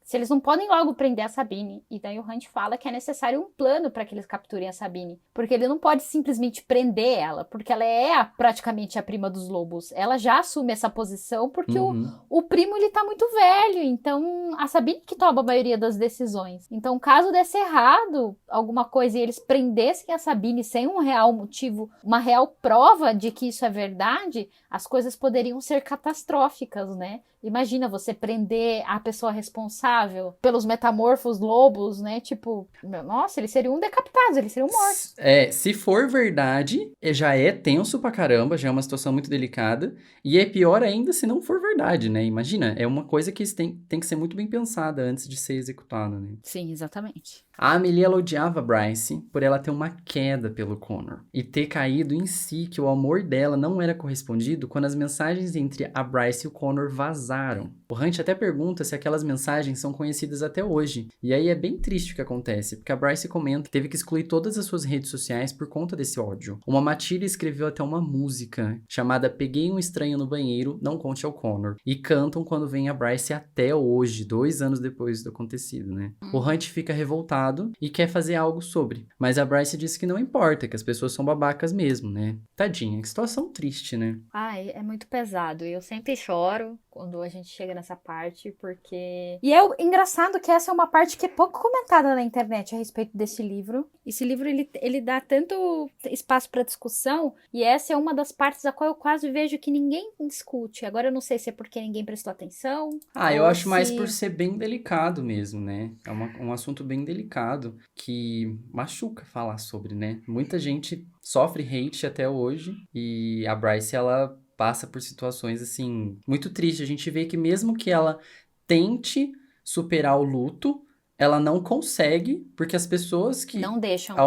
se eles não podem logo prender a Sabine. E daí o Hunt fala que é necessário um plano para que eles capturem a Sabine. Porque ele não pode simplesmente prender ela, porque ela é praticamente a prima dos lobos. Ela já assume essa posição porque o primo, ele tá muito velho. Então, a Sabine que toma a maioria das decisões. Então, caso desse errado alguma coisa e eles prendessem a Sabine sem um real motivo, uma real prova de que isso é verdade, as coisas poderiam ser catastróficas, né? Imagina você prender a pessoa responsável pelos metamorfos lobos, né? Tipo, nossa, eles seriam decapitados, eles seriam mortos. Se for verdade, já é tenso pra caramba, já é uma situação muito delicada. E é pior ainda se não for verdade, né? Imagina, é uma coisa que tem que ser muito bem pensada antes de ser executada, né? Sim, exatamente. A Amelie, ela odiava a Bryce por ela ter uma queda pelo Connor. E ter caído em si que o amor dela não era correspondido quando as mensagens entre a Bryce e o Connor vazaram. O Hunt até pergunta se aquelas mensagens são conhecidas até hoje. E aí é bem triste o que acontece, porque a Bryce comenta que teve que excluir todas as suas redes sociais por conta desse ódio. Uma matilha escreveu até uma música chamada Peguei um Estranho no Banheiro, Não Conte ao Connor. E cantam quando vem a Bryce até hoje, 2 anos depois do acontecido, né? O Hunt fica revoltado e quer fazer algo sobre. Mas a Bryce disse que não importa, que as pessoas são babacas mesmo, né? Tadinha, que situação triste, né? Ai, é muito pesado. Eu sempre choro quando a gente chega nessa parte, porque... E é engraçado que essa é uma parte que é pouco comentada na internet a respeito desse livro. Esse livro, ele dá tanto espaço para discussão, e essa é uma das partes a qual eu quase vejo que ninguém discute. Agora eu não sei se é porque ninguém prestou atenção. Eu acho mais por ser bem delicado mesmo, né? É um assunto bem delicado que machuca falar sobre, né? Muita gente sofre hate até hoje e a Bryce, ela passa por situações, assim, muito tristes. A gente vê que mesmo que ela tente superar o luto, ela não consegue porque as pessoas que não deixam. Que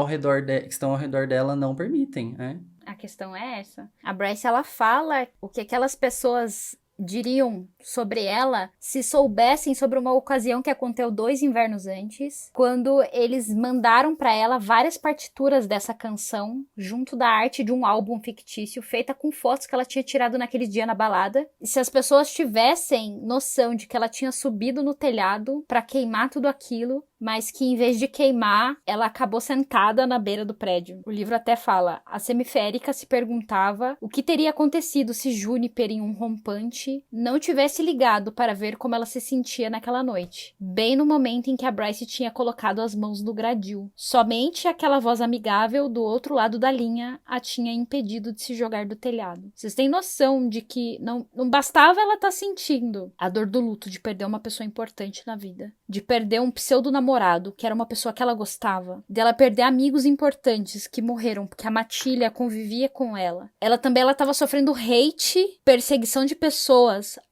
estão ao redor dela não permitem, né? A questão é essa. A Bryce, ela fala o que aquelas pessoas diriam sobre ela se soubessem sobre uma ocasião que aconteceu 2 invernos antes, quando eles mandaram pra ela várias partituras dessa canção junto da arte de um álbum fictício feita com fotos que ela tinha tirado naquele dia na balada. E se as pessoas tivessem noção de que ela tinha subido no telhado pra queimar tudo aquilo, mas que em vez de queimar, ela acabou sentada na beira do prédio. O livro até fala, a semiférica se perguntava o que teria acontecido se Juniper, em um rompante, não tivesse ligado para ver como ela se sentia naquela noite, bem no momento em que a Bryce tinha colocado as mãos no gradil. Somente aquela voz amigável do outro lado da linha a tinha impedido de se jogar do telhado. Vocês têm noção de que não bastava ela estar sentindo a dor do luto de perder uma pessoa importante na vida, de perder um pseudo-namorado, que era uma pessoa que ela gostava, dela perder amigos importantes que morreram porque a Matilha convivia com ela. Ela estava sofrendo hate, perseguição de pessoas,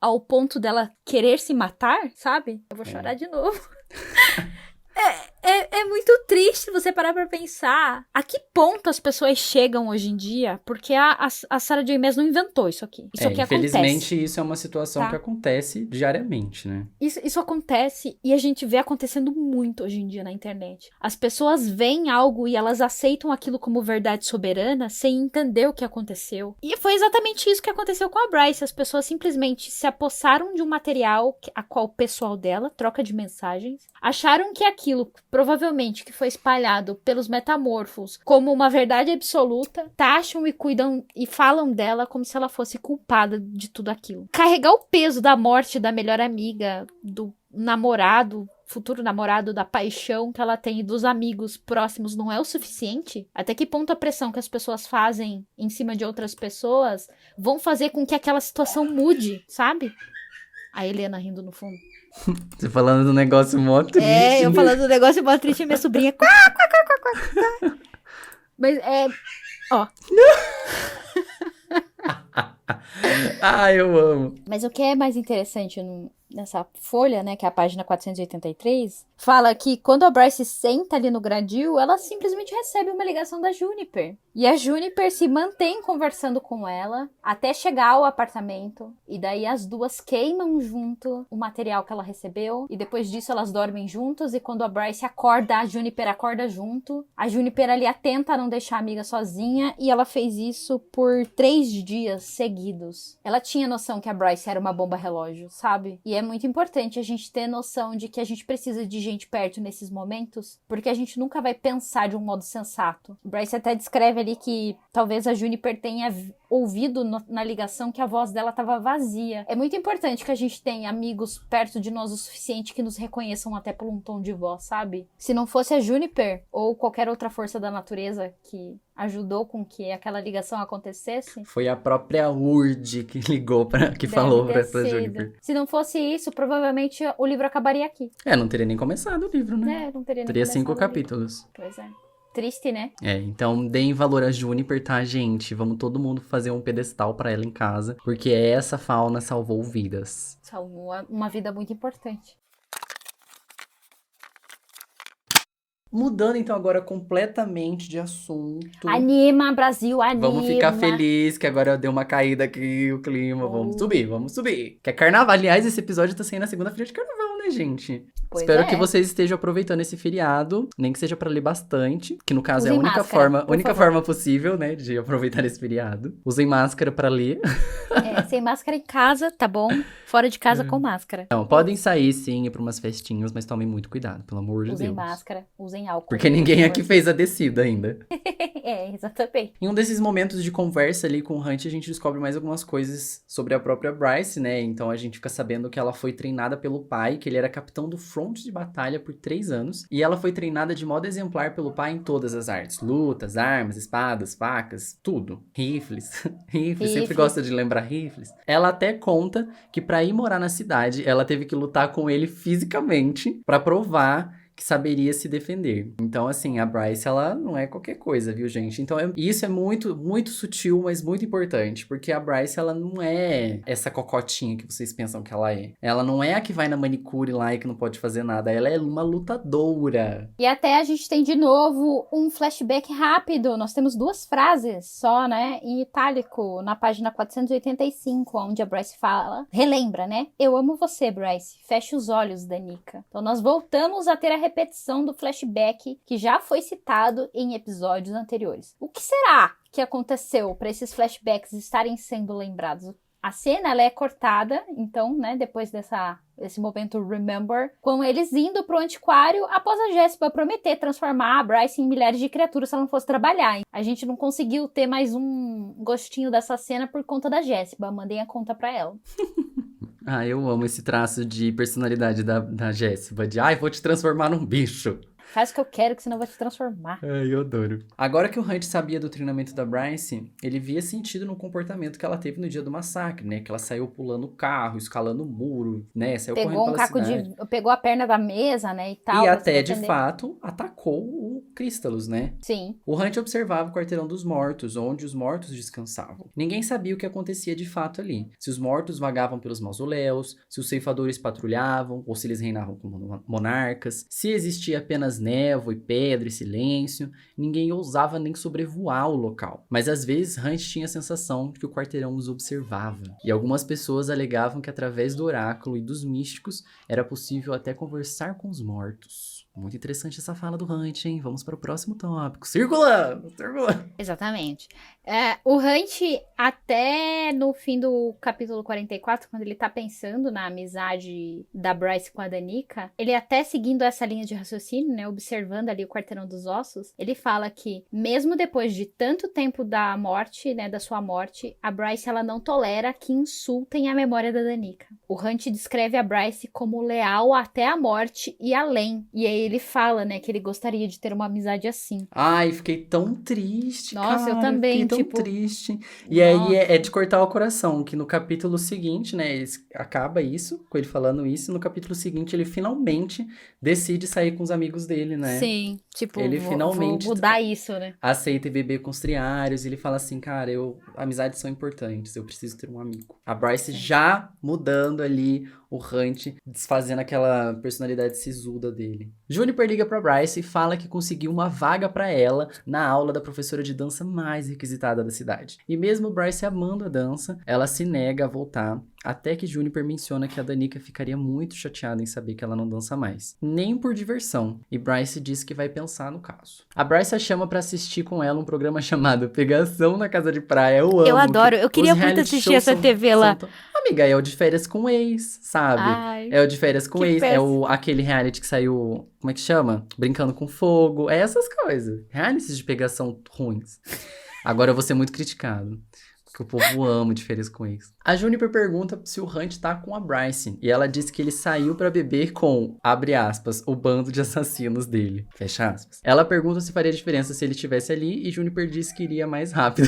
ao ponto dela querer se matar, sabe? Eu vou chorar de novo. É muito triste você parar pra pensar a que ponto as pessoas chegam hoje em dia, porque a Sarah J. Maas não inventou isso aqui. Isso aqui infelizmente, acontece. isso é uma situação que acontece diariamente, né? Isso acontece e a gente vê acontecendo muito hoje em dia na internet. As pessoas veem algo e elas aceitam aquilo como verdade soberana sem entender o que aconteceu. E foi exatamente isso que aconteceu com a Bryce. As pessoas simplesmente se apossaram de um material a qual o pessoal dela, troca de mensagens, acharam que aquilo, provavelmente, que foi espalhado pelos metamorfos como uma verdade absoluta, taxam e cuidam e falam dela como se ela fosse culpada de tudo aquilo. Carregar o peso da morte da melhor amiga, do namorado, futuro namorado, da paixão que ela tem e dos amigos próximos não é o suficiente? Até que ponto a pressão que as pessoas fazem em cima de outras pessoas vão fazer com que aquela situação mude, sabe? A Helena rindo no fundo. Você falando do negócio mó triste. Eu falando do negócio mó triste e minha sobrinha. Quá, quá, quá, quá, quá. Mas ó. Eu amo. Mas o que é mais interessante nessa folha, né, que é a página 483, fala que quando a Bryce senta ali no gradil, ela simplesmente recebe uma ligação da Juniper. E a Juniper se mantém conversando com ela até chegar ao apartamento. E daí as duas queimam junto o material que ela recebeu. E depois disso elas dormem juntas. E quando a Bryce acorda, a Juniper acorda junto. A Juniper ali atenta a não deixar a amiga sozinha. E ela fez isso por 3 dias seguidos. Ela tinha noção que a Bryce era uma bomba relógio, sabe? E é muito importante a gente ter noção de que a gente precisa de gente perto nesses momentos. Porque a gente nunca vai pensar de um modo sensato. Bryce até descreve ali que talvez a Juniper tenha ouvido na ligação que a voz dela estava vazia. É muito importante que a gente tenha amigos perto de nós o suficiente que nos reconheçam até por um tom de voz, sabe? Se não fosse a Juniper ou qualquer outra força da natureza que ajudou com que aquela ligação acontecesse... Foi a própria Urd que ligou, que falou pra Juniper. Se não fosse isso, provavelmente o livro acabaria aqui. Não teria nem começado o livro, né? Não teria nem Teria começado 5 capítulos. Pois é. Triste, né? Então deem valor a Juniper, tá, gente? Vamos todo mundo fazer um pedestal pra ela em casa, porque essa fauna salvou vidas. Salvou uma vida muito importante. Mudando, então, agora completamente de assunto. Anima, Brasil, anima. Vamos ficar feliz que agora deu uma caída aqui, o clima. Vamos subir. Que é carnaval. Aliás, esse episódio tá saindo na segunda-feira de carnaval, né, gente? Pois Espero que vocês estejam aproveitando esse feriado, nem que seja pra ler bastante, que no caso Usem é a máscara, única forma possível, né, de aproveitar esse feriado. Usem máscara pra ler. Sem máscara em casa, tá bom? Fora de casa com máscara. Não, podem sair sim, ir pra umas festinhas, mas tomem muito cuidado, pelo amor de Deus. Usem máscara, usem álcool. Porque ninguém aqui fez a descida ainda. Exatamente. Em um desses momentos de conversa ali com o Hunt, a gente descobre mais algumas coisas sobre a própria Bryce, né? Então a gente fica sabendo que ela foi treinada pelo pai, que ele era capitão do fronte de batalha por 3 anos. E ela foi treinada de modo exemplar pelo pai em todas as artes. Lutas, armas, espadas, facas, tudo. Rifles. Rifles, sempre gosta de lembrar rifles. Ela até conta que pra ir morar na cidade, ela teve que lutar com ele fisicamente pra provar que saberia se defender. Então, assim, a Bryce, ela não é qualquer coisa, viu, gente? Então, isso é muito, muito sutil, mas muito importante, porque a Bryce, ela não é essa cocotinha que vocês pensam que ela é. Ela não é a que vai na manicure lá e que não pode fazer nada. Ela é uma lutadora. E até a gente tem, de novo, um flashback rápido. Nós temos 2 frases só, né, em itálico, na página 485, onde a Bryce fala, relembra, né? Eu amo você, Bryce. Feche os olhos, Danica. Então, nós voltamos a ter a repetição do flashback que já foi citado em episódios anteriores. O que será que aconteceu para esses flashbacks estarem sendo lembrados? A cena, ela é cortada, então, né, depois desse momento remember, com eles indo pro antiquário após a Jéssica prometer transformar a Bryce em milhares de criaturas se ela não fosse trabalhar. A gente não conseguiu ter mais um gostinho dessa cena por conta da Jéssica. Mandei a conta pra ela. Eu amo esse traço de personalidade da Jéssica, de vou te transformar num bicho. Faz o que eu quero, que senão eu vou te transformar. Eu adoro. Agora que o Hunt sabia do treinamento da Bryce, ele via sentido no comportamento que ela teve no dia do massacre, né? Que ela saiu pulando o carro, escalando o muro, né? Saiu Pegou correndo pela cidade. Pegou a perna da mesa, né, e tal. E até, de fato, atacou o Crístalos, né? Sim. O Hunt observava o quarteirão dos mortos, onde os mortos descansavam. Ninguém sabia o que acontecia de fato ali. Se os mortos vagavam pelos mausoléus, se os ceifadores patrulhavam, ou se eles reinavam como monarcas, se existia apenas névoa e pedra e silêncio, ninguém ousava nem sobrevoar o local. Mas às vezes Hunt tinha a sensação de que o quarteirão os observava. E algumas pessoas alegavam que através do oráculo e dos místicos era possível até conversar com os mortos. Muito interessante essa fala do Hunt, hein? Vamos para o próximo tópico. Circulando! Exatamente. O Hunt, até no fim do capítulo 44, quando ele tá pensando na amizade da Bryce com a Danica, ele até seguindo essa linha de raciocínio, né, observando ali o quarteirão dos ossos, ele fala que, mesmo depois de tanto tempo da morte, né, da sua morte, a Bryce, ela não tolera que insultem a memória da Danica. O Hunt descreve a Bryce como leal até a morte e além, e aí ele fala, né, que ele gostaria de ter uma amizade assim. Ai, fiquei tão triste, Nossa, eu cara. também, Fiquei tão tipo, triste. E aí é nossa. de cortar o coração, que no capítulo seguinte, né, acaba isso, com ele falando isso, e no capítulo seguinte ele finalmente decide sair com os amigos dele, né? Sim, tipo, Ele vou finalmente mudar isso, né? aceita ir beber com os triários, e ele fala assim, cara, amizades são importantes, eu preciso ter um amigo. A Bryce Sim. já mudando ali o Hunt, desfazendo aquela personalidade sisuda dele. Juniper liga pra Bryce e fala que conseguiu uma vaga pra ela na aula da professora de dança mais requisitada da cidade. E mesmo Bryce amando a dança, ela se nega a voltar, até que Juniper menciona que a Danica ficaria muito chateada em saber que ela não dança mais. Nem por diversão. E Bryce diz que vai pensar no caso. A Bryce a chama pra assistir com ela um programa chamado Pegação na Casa de Praia. Eu amo. Eu adoro, eu queria Os muito reality assistir shows essa TV lá. Amiga, é o de férias com o ex, sabe? Ai, É o de férias com o que ex. É péssimo. aquele reality que saiu. Como é que chama? Brincando com fogo. É essas coisas. Realities de pegação ruins. Agora eu vou ser muito criticado. Porque o povo ama de férias com ex. A Juniper pergunta se o Hunt tá com a Bryce. E ela diz que ele saiu pra beber com, abre aspas, o bando de assassinos dele. Fecha aspas. Ela pergunta se faria diferença se ele estivesse ali. E Juniper diz que iria mais rápido.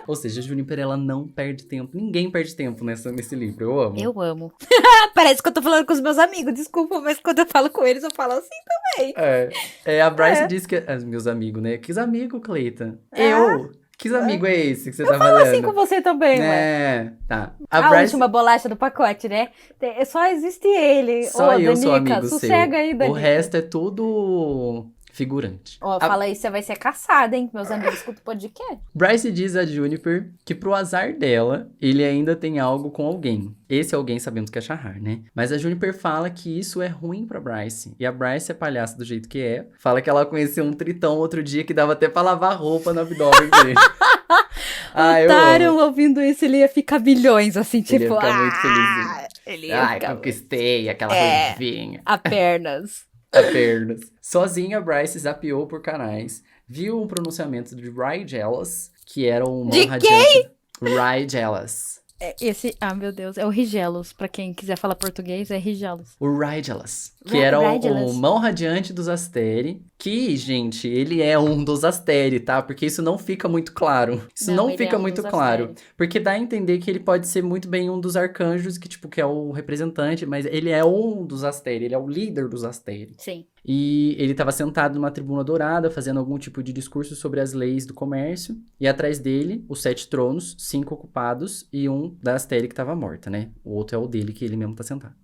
Ou seja, a Juniper, ela não perde tempo. Ninguém perde tempo nesse livro. Eu amo. Eu amo. Parece que eu tô falando com os meus amigos, desculpa, mas quando eu falo com eles, eu falo assim também. A Bryce diz que... meus amigos, né? Que amigos, Cleita? É. Que amigo é esse que você Eu tá falo falando? assim com você também, ué. É, tá. A Bryce... última bolacha do pacote, né? Só existe ele. Só Ô, eu sou Danica, amigo seu. sossega aí, Danica. O resto é tudo figurante. Ó, fala aí, você vai ser caçada, hein? Meus amigos escutam o podcast. Bryce diz a Juniper que pro azar dela, ele ainda tem algo com alguém. Esse alguém sabemos que é Shahar, né? Mas a Juniper fala que isso é ruim pra Bryce. E a Bryce é palhaça do jeito que é. Fala que ela conheceu um tritão outro dia que dava até pra lavar roupa no abdômen dele. O Tyron ouvindo isso, ele ia ficar milhões, assim, Ele tipo... ia ficar muito felizinho. Ele ia ficar... Conquistei aquela ruivinha. Apenas. Apenas. Sozinha, Bryce zapeou por canais. Viu um pronunciamento de Rigelas, que era um mão De radiante. Rigelas. Meu Deus, é o Rigelos. Pra quem quiser falar português, é Rigelos. O Rigelas, que era o Rigelas. mão radiante dos Asteri. Que, gente, ele é um dos Asteri, tá? Porque isso não fica muito claro. Isso não ele fica é um muito dos claro. Asteri. Porque dá a entender que ele pode ser muito bem um dos arcanjos, que, tipo, que é o representante, mas ele é um dos Asteri, ele é o líder dos Asteri. Sim. E ele estava sentado numa tribuna dourada, fazendo algum tipo de discurso sobre as leis do comércio. E atrás dele, os 7 tronos, 5 ocupados e um da Asteri que estava morta, né? O outro é o dele, que ele mesmo tá sentado.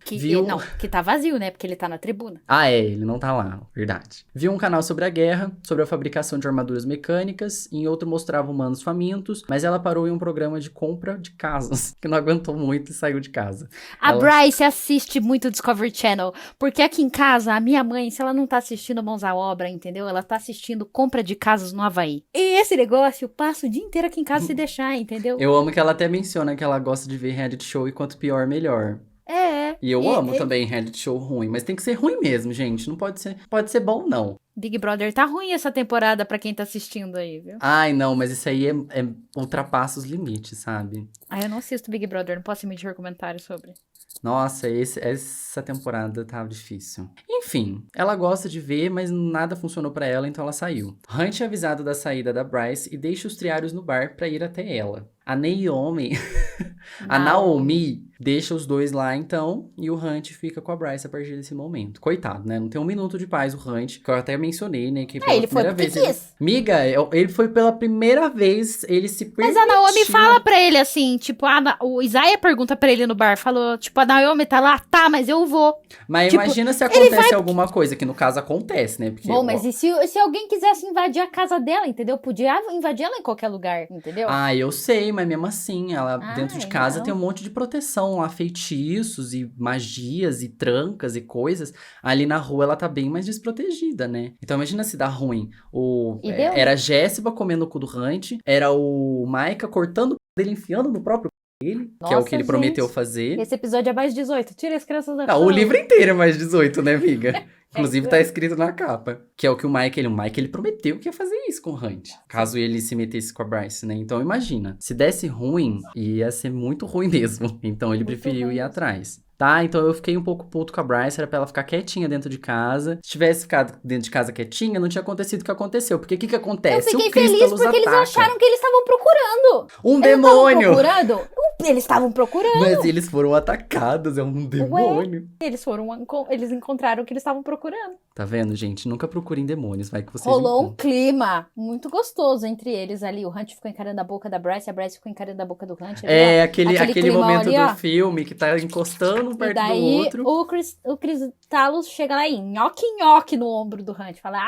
Não, que tá vazio, né? Porque ele tá na tribuna. Ah, ele não tá lá, verdade. Viu um canal sobre a guerra, sobre a fabricação de armaduras mecânicas, e em outro mostrava humanos famintos, mas ela parou em um programa de compra de casas, que não aguentou muito e saiu de casa. A Bryce assiste muito Discovery Channel, porque aqui em casa, a minha mãe, se ela não tá assistindo Mãos à Obra, entendeu? Ela tá assistindo compra de casas no Havaí. E esse negócio passa o dia inteiro aqui em casa se deixar, entendeu? Eu amo que ela até menciona que ela gosta de ver reality show e quanto pior, melhor. E eu amo também reality show ruim, mas tem que ser ruim mesmo, gente. Não pode ser bom, não. Big Brother tá ruim essa temporada pra quem tá assistindo aí, viu? Ai, não, mas isso aí ultrapassa os limites, sabe? Eu não assisto Big Brother, não posso emitir comentário sobre. Nossa, essa temporada tá difícil. Enfim, ela gosta de ver, mas nada funcionou pra ela, então ela saiu. Hunt é avisado da saída da Bryce e deixa os triários no bar pra ir até ela. A Naomi... A Naomi deixa os dois lá, então, e o Hunt fica com a Bryce a partir desse momento. Coitado, né? Não tem um minuto de paz o Hunt, que eu até mencionei, né? Que pela ele foi primeira porque vez... quis. Miga, ele foi pela primeira vez, ele se permitiu. Mas a Naomi fala pra ele assim, tipo, o Isaiah pergunta pra ele no bar, falou, tipo, a Naomi tá lá? Tá, mas eu vou. Mas tipo, imagina se acontece alguma coisa, que no caso acontece, né? Porque, bom, mas e se alguém quisesse invadir a casa dela, entendeu? Podia invadir ela em qualquer lugar, entendeu? Ah, eu sei, mas mesmo assim, ela dentro de casa não. tem um monte de proteção lá, feitiços e magias e trancas e coisas. Ali na rua ela tá bem mais desprotegida, né? Então imagina se dá ruim. Era a Jéssica comendo o cu do Hunt, era o Maika cortando o cu dele, enfiando no próprio cu dele, que é o que ele prometeu fazer. Esse episódio é mais 18, tira as crianças da O livro inteiro é mais 18, né, amiga? Inclusive tá escrito na capa. Que é o que o Mike, ele prometeu que ia fazer isso com o Hunt. Caso ele se metesse com a Bryce, né? Então imagina, se desse ruim, ia ser muito ruim mesmo. Então ele preferiu ir atrás. tá? Então eu fiquei um pouco puto com a Bryce, era pra ela ficar quietinha dentro de casa. Se tivesse ficado dentro de casa quietinha, não tinha acontecido o que aconteceu. Porque o que Eu acontece? fiquei O feliz Cristalus porque eles ataca. acharam que eles estavam procurando. Um Eles não estavam demônio! procurando? Eles estavam procurando. Mas eles foram atacados, é um demônio. Eles encontraram o que eles estavam procurando. Tá vendo, gente? Nunca procurem demônios, vai que vocês Rolou um encontram. clima muito gostoso entre eles ali. O Hunt ficou encarando a boca da Bryce, a Bryce ficou encarando a boca do Hunt. Ali, É, ó. aquele climão momento ali, do ó. filme que tá encostando um E perto do daí outro. o Cristalus chega lá e nhoque no ombro do Hunt. Fala,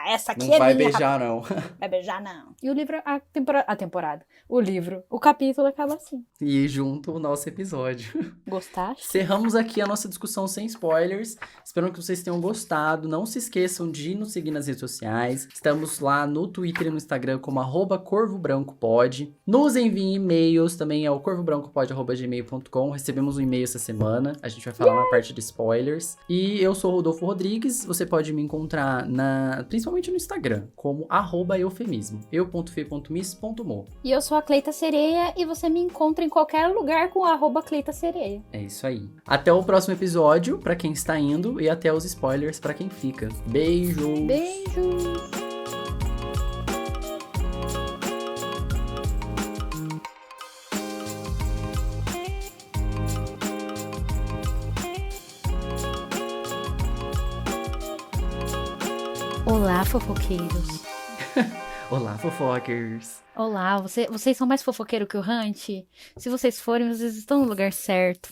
essa aqui Não é vai minha. beijar, não. Vai beijar, não. E o livro, a temporada. O livro, o capítulo acaba assim. E junto o nosso episódio. Gostaste? Encerramos aqui a nossa discussão sem spoilers. Espero que vocês tenham gostado. Não se esqueçam de nos seguir nas redes sociais. Estamos lá no Twitter e no Instagram como @corvobrancopod. Nos enviem e-mails também ao corvobrancopod@gmail.com. Recebemos um e-mail essa semana. A gente vai falar na parte de spoilers. E eu sou o Rodolfo Rodrigues. Você pode me encontrar principalmente no Instagram como @eufemismo. eu.fe.miss.mo. E eu sou a Cleita Sereia e você me encontra em qualquer lugar com @Cleita Sereia. É isso aí. Até o próximo episódio, pra quem está indo, e até os spoilers pra quem fica. Beijo! Beijo! Olá, fofoqueiros. Olá, fofokers! Olá, vocês são mais fofoqueiros que o Hunt? Se vocês forem, vocês estão no lugar certo.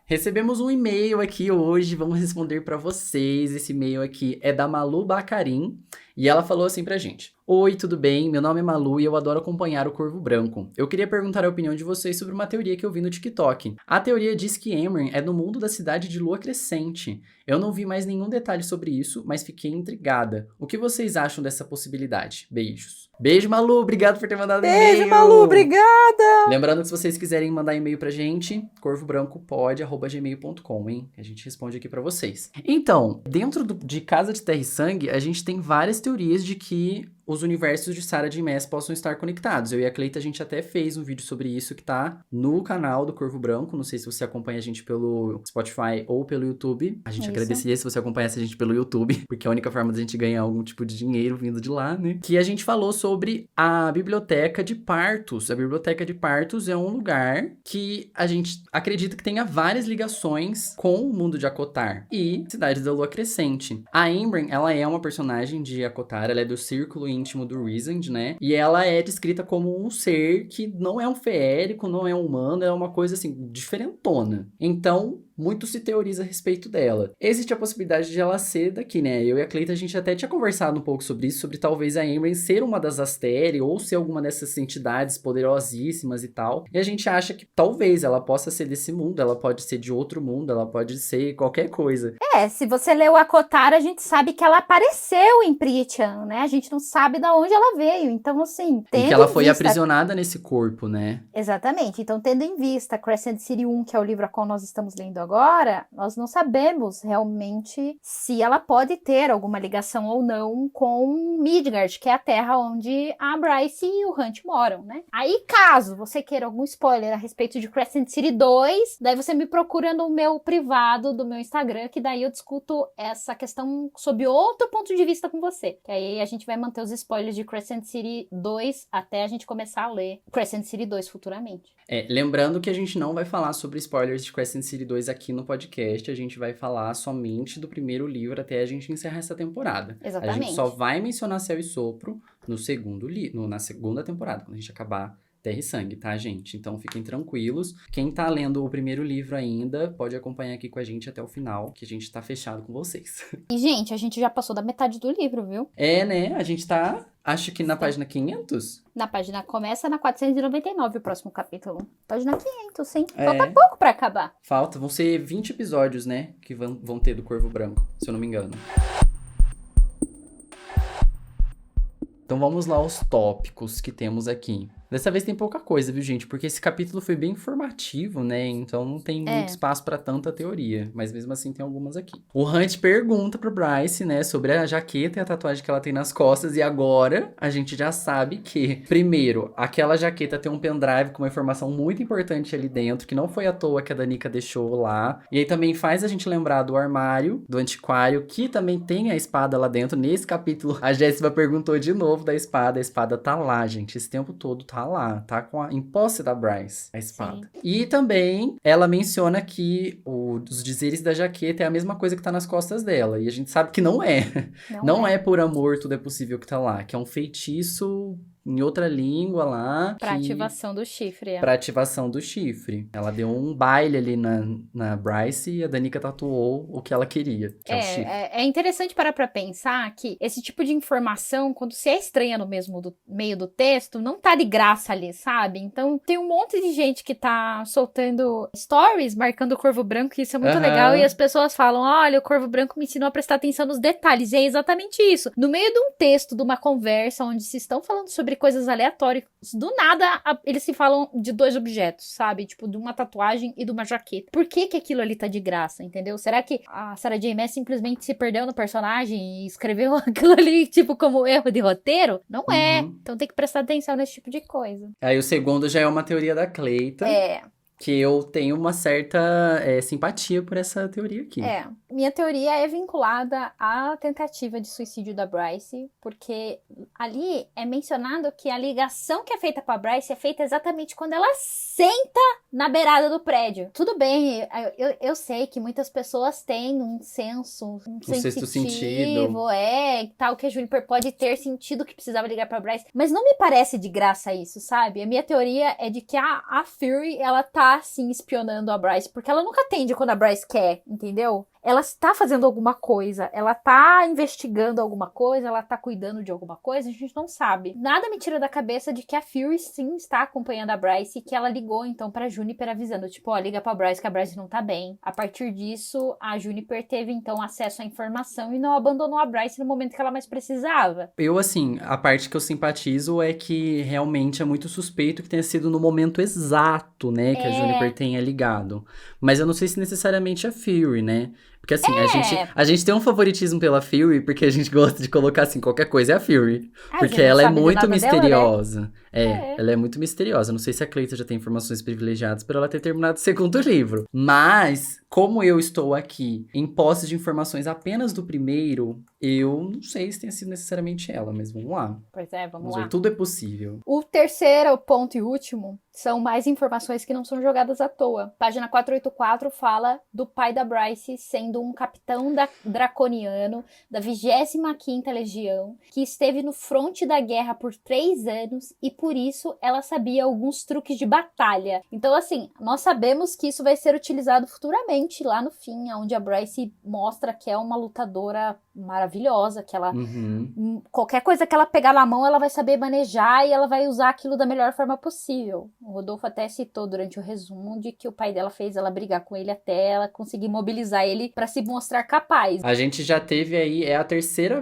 Recebemos um e-mail aqui hoje, vamos responder pra vocês. Esse e-mail aqui é da Malu Bacarim e ela falou assim pra gente: Oi, tudo bem? Meu nome é Malu e eu adoro acompanhar o Corvo Branco. Eu queria perguntar a opinião de vocês sobre uma teoria que eu vi no TikTok. A teoria diz que Amren é no mundo da cidade de lua crescente. Eu não vi mais nenhum detalhe sobre isso, mas fiquei intrigada. O que vocês acham dessa possibilidade? Beijos. Beijo, Malu. Obrigado por ter mandado e-mail. Beijo, Malu. Obrigada. Lembrando que se vocês quiserem mandar e-mail pra gente, corvobrancopod@gmail.com, hein? A gente responde aqui pra vocês. Então, dentro de Casa de Terra e Sangue, a gente tem várias teorias de que os universos de Sarah J. Maas possam estar conectados. Eu e a Cleita, a gente até fez um vídeo sobre isso que tá no canal do Corvo Branco. Não sei se você acompanha a gente pelo Spotify ou pelo YouTube. A gente agradeceria se você acompanhasse a gente pelo YouTube, porque é a única forma da gente ganhar algum tipo de dinheiro vindo de lá, né? Que a gente falou sobre a Biblioteca de Partos. A Biblioteca de Partos é um lugar que a gente acredita que tenha várias ligações com o mundo de Akotar e Cidade da Lua Crescente. A Amren, ela é uma personagem de Akotar, ela é do círculo íntimo do Rhysand, né? E ela é descrita como um ser que não é um feérico, não é um humano, é uma coisa assim, diferentona. Então, muito se teoriza a respeito dela. Existe a possibilidade de ela ser daqui, né? Eu e a Cleita, a gente até tinha conversado um pouco sobre isso, sobre talvez a Amren ser uma das Asteri, ou ser alguma dessas entidades poderosíssimas e tal. E a gente acha que talvez ela possa ser desse mundo, ela pode ser de outro mundo, ela pode ser qualquer coisa. Se você leu Akotar, a gente sabe que ela apareceu em Prithian, né? A gente não sabe de onde ela veio. Então, assim, E que ela foi aprisionada nesse corpo, né? Exatamente. Então, tendo em vista Crescent City 1, que é o livro a qual nós estamos lendo agora, nós não sabemos realmente se ela pode ter alguma ligação ou não com Midgard, que é a terra onde a Bryce e o Hunt moram, né? Aí, caso você queira algum spoiler a respeito de Crescent City 2, daí você me procura no meu privado do meu Instagram, que daí eu discuto essa questão sob outro ponto de vista com você. Que aí a gente vai manter os spoilers de Crescent City 2 até a gente começar a ler Crescent City 2 futuramente. Lembrando que a gente não vai falar sobre spoilers de Crescent City 2 aqui no podcast, a gente vai falar somente do primeiro livro até a gente encerrar essa temporada. Exatamente. A gente só vai mencionar Céu e Sopro na segunda temporada, quando a gente acabar Terra e Sangue, tá, gente? Então fiquem tranquilos. Quem tá lendo o primeiro livro ainda, pode acompanhar aqui com a gente até o final, que a gente tá fechado com vocês. E, gente, a gente já passou da metade do livro, viu? Né? A gente tá, acho que na página 500? Na página começa na 499 o próximo capítulo. Página 500, sim. Falta pouco pra acabar. Vão ser 20 episódios, né? Que vão ter do Corvo Branco, se eu não me engano. Então vamos lá aos tópicos que temos aqui. Dessa vez tem pouca coisa, viu, gente? Porque esse capítulo foi bem informativo, né? Então não tem muito espaço pra tanta teoria. Mas mesmo assim tem algumas aqui. O Hunt pergunta pro Bryce, né, sobre a jaqueta e a tatuagem que ela tem nas costas. E agora a gente já sabe que, primeiro, aquela jaqueta tem um pendrive com uma informação muito importante ali dentro, que não foi à toa que a Danica deixou lá. E aí também faz a gente lembrar do armário, do antiquário, que também tem a espada lá dentro. Nesse capítulo, a Jéssica perguntou de novo da espada. A espada tá lá, gente. Esse tempo todo tá lá. Tá em posse da Bryce, a espada. Sim. E também, ela menciona que os dizeres da jaqueta é a mesma coisa que tá nas costas dela. E a gente sabe que não é. Não é por amor tudo é possível que tá lá. Que é um feitiço em outra língua lá. Pra ativação do chifre. Pra ativação do chifre. Ela deu um baile ali na Bryce e a Danica tatuou o que ela queria, que é o chifre. É interessante parar pra pensar que esse tipo de informação, quando se é estranha no meio do texto, não tá de graça ali, sabe? Então tem um monte de gente que tá soltando stories, marcando o Corvo Branco, e isso é muito legal, e as pessoas falam, olha, o Corvo Branco me ensinou a prestar atenção nos detalhes, e é exatamente isso. No meio de um texto, de uma conversa, onde se estão falando sobre coisas aleatórias, do nada, eles se falam de dois objetos, sabe? Tipo, de uma tatuagem e de uma jaqueta. Por que aquilo ali tá de graça, entendeu? Será que a Sarah J. Maas simplesmente se perdeu no personagem e escreveu aquilo ali, tipo, como erro de roteiro? Não é. Então tem que prestar atenção nesse tipo de coisa. Aí o segundo já é uma teoria da Cleita. Que eu tenho uma certa simpatia por essa teoria aqui. Minha teoria é vinculada à tentativa de suicídio da Bryce, porque ali é mencionado que a ligação que é feita com a Bryce é feita exatamente quando ela senta na beirada do prédio. Tudo bem, eu sei que muitas pessoas têm um senso, um sexto sentido, tal, que a Juniper pode ter sentido que precisava ligar pra Bryce, mas não me parece de graça isso, sabe? A minha teoria é de que a Fury, ela tá, assim, espionando a Bryce, porque ela nunca atende quando a Bryce quer, entendeu? Ela está fazendo alguma coisa, ela tá investigando alguma coisa, ela tá cuidando de alguma coisa, a gente não sabe. Nada me tira da cabeça de que a Fury sim está acompanhando a Bryce e que ela ligou então pra Juniper avisando, tipo, ó, liga pra Bryce que a Bryce não tá bem. A partir disso, a Juniper teve então acesso à informação e não abandonou a Bryce no momento que ela mais precisava. Eu, assim, a parte que eu simpatizo é que realmente é muito suspeito que tenha sido no momento exato, né, que a Juniper tenha ligado. Mas eu não sei se necessariamente a Fury, né? Porque assim, a gente tem um favoritismo pela Fury, porque a gente gosta de colocar assim, qualquer coisa é a Fury. Porque ela é muito misteriosa. Dela, né? Ela é muito misteriosa. Não sei se a Cleita já tem informações privilegiadas por ela ter terminado o segundo livro. Mas, como eu estou aqui em posse de informações apenas do primeiro, eu não sei se tenha sido necessariamente ela, mas vamos lá. Pois é, vamos lá. Ver, tudo é possível. O terceiro ponto e último são mais informações que não são jogadas à toa. Página 484 fala do pai da Bryce sendo um capitão draconiano da 25ª Legião, que esteve no fronte da guerra por 3 anos e por isso ela sabia alguns truques de batalha. Então, assim, nós sabemos que isso vai ser utilizado futuramente lá no fim, onde a Bryce mostra que é uma lutadora maravilhosa, que ela qualquer coisa que ela pegar na mão, ela vai saber manejar e ela vai usar aquilo da melhor forma possível. O Rodolfo até citou durante o resumo de que o pai dela fez ela brigar com ele até ela conseguir mobilizar ele pra se mostrar capaz. A gente já teve aí, é a terceira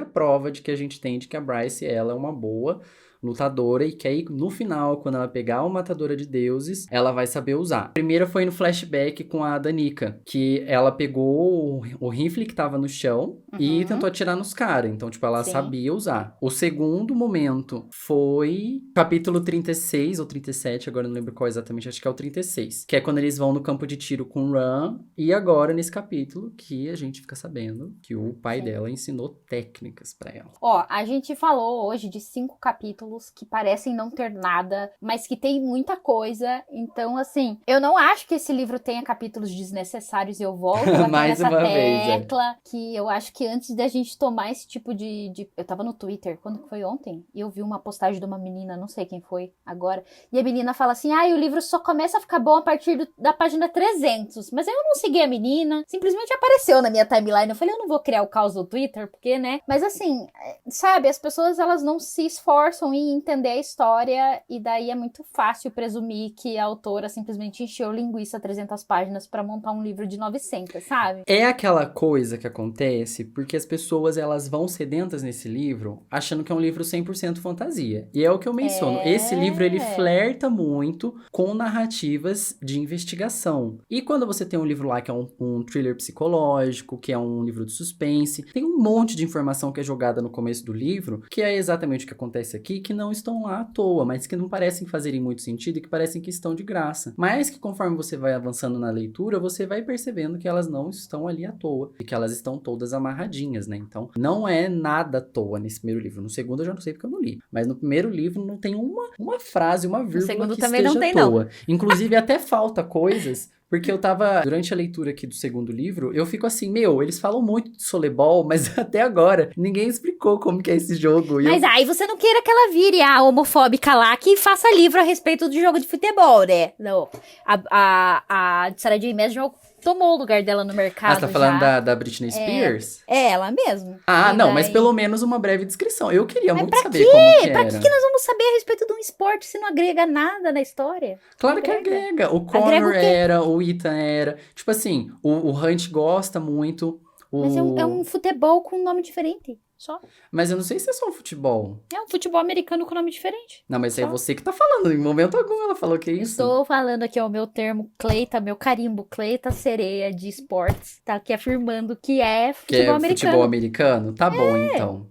prova de que a gente tem de que a Bryce, ela é uma boa lutadora e que aí no final, quando ela pegar uma matadora de deuses, ela vai saber usar. A primeira foi no flashback com a Danica, que ela pegou o rifle que tava no chão e tentou atirar nos caras. Então, tipo, ela sabia usar. O segundo momento foi capítulo 36 ou 37, agora não lembro qual exatamente, acho que é o 36, que é quando eles vão no campo de tiro com o Ran, e agora nesse capítulo que a gente fica sabendo que o pai dela ensinou técnicas pra ela. Ó, a gente falou hoje de 5 capítulos que parecem não ter nada, mas que tem muita coisa. Então, assim, eu não acho que esse livro tenha capítulos desnecessários e eu volto a bater nessa tecla, que eu acho que antes da gente tomar esse tipo de... Eu tava no Twitter, quando foi ontem, e eu vi uma postagem de uma menina, não sei quem foi agora, e a menina fala assim, o livro só começa a ficar bom a partir da página 300, mas eu não segui a menina, simplesmente apareceu na minha timeline, eu falei, eu não vou criar o caos do Twitter, porque, né, mas assim, sabe, as pessoas, elas não se esforçam sem entender a história, e daí é muito fácil presumir que a autora simplesmente encheu linguiça 300 páginas pra montar um livro de 900, sabe? É aquela coisa que acontece porque as pessoas elas vão sedentas nesse livro achando que é um livro 100% fantasia. E é o que eu menciono. Esse livro ele flerta muito com narrativas de investigação. E quando você tem um livro lá que é um thriller psicológico, que é um livro de suspense, tem um monte de informação que é jogada no começo do livro, que é exatamente o que acontece aqui, que não estão lá à toa, mas que não parecem fazerem muito sentido e que parecem que estão de graça. Mas que conforme você vai avançando na leitura, você vai percebendo que elas não estão ali à toa e que elas estão todas amarradinhas, né? Então, não é nada à toa nesse primeiro livro. No segundo eu já não sei porque eu não li, mas no primeiro livro não tem uma frase, uma vírgula segundo que também esteja não tem, à toa. Inclusive, até falta coisas. Porque eu tava, durante a leitura aqui do segundo livro, eu fico assim, eles falam muito de Soleibol, mas até agora ninguém explicou como que é esse jogo. E Mas aí você não queira que ela vire a homofóbica lá que faça livro a respeito do jogo de futebol, né? Não. A Sarah J. Maas já tomou o lugar dela no mercado. você tá falando da Britney Spears? É, ela mesma. Ah, E não, daí... mas pelo menos uma breve descrição. Eu queria muito pra saber quê? como que Pra era. que nós vamos saber a respeito de um esporte se não agrega nada na história? Claro que agrega. O Agrega Connor o quê? era, o Ethan era. Tipo assim, o Hunt gosta muito. Mas é um futebol com um nome diferente, só. Mas eu não sei se é só um futebol. É um futebol americano com nome diferente. Não, mas é Só. você que tá falando. Em momento algum ela falou que é isso. Estou falando aqui, ó, o meu termo Cleita, meu carimbo Cleita Sereia de esportes, tá aqui afirmando que é Que futebol é americano. futebol americano? Tá bom, então.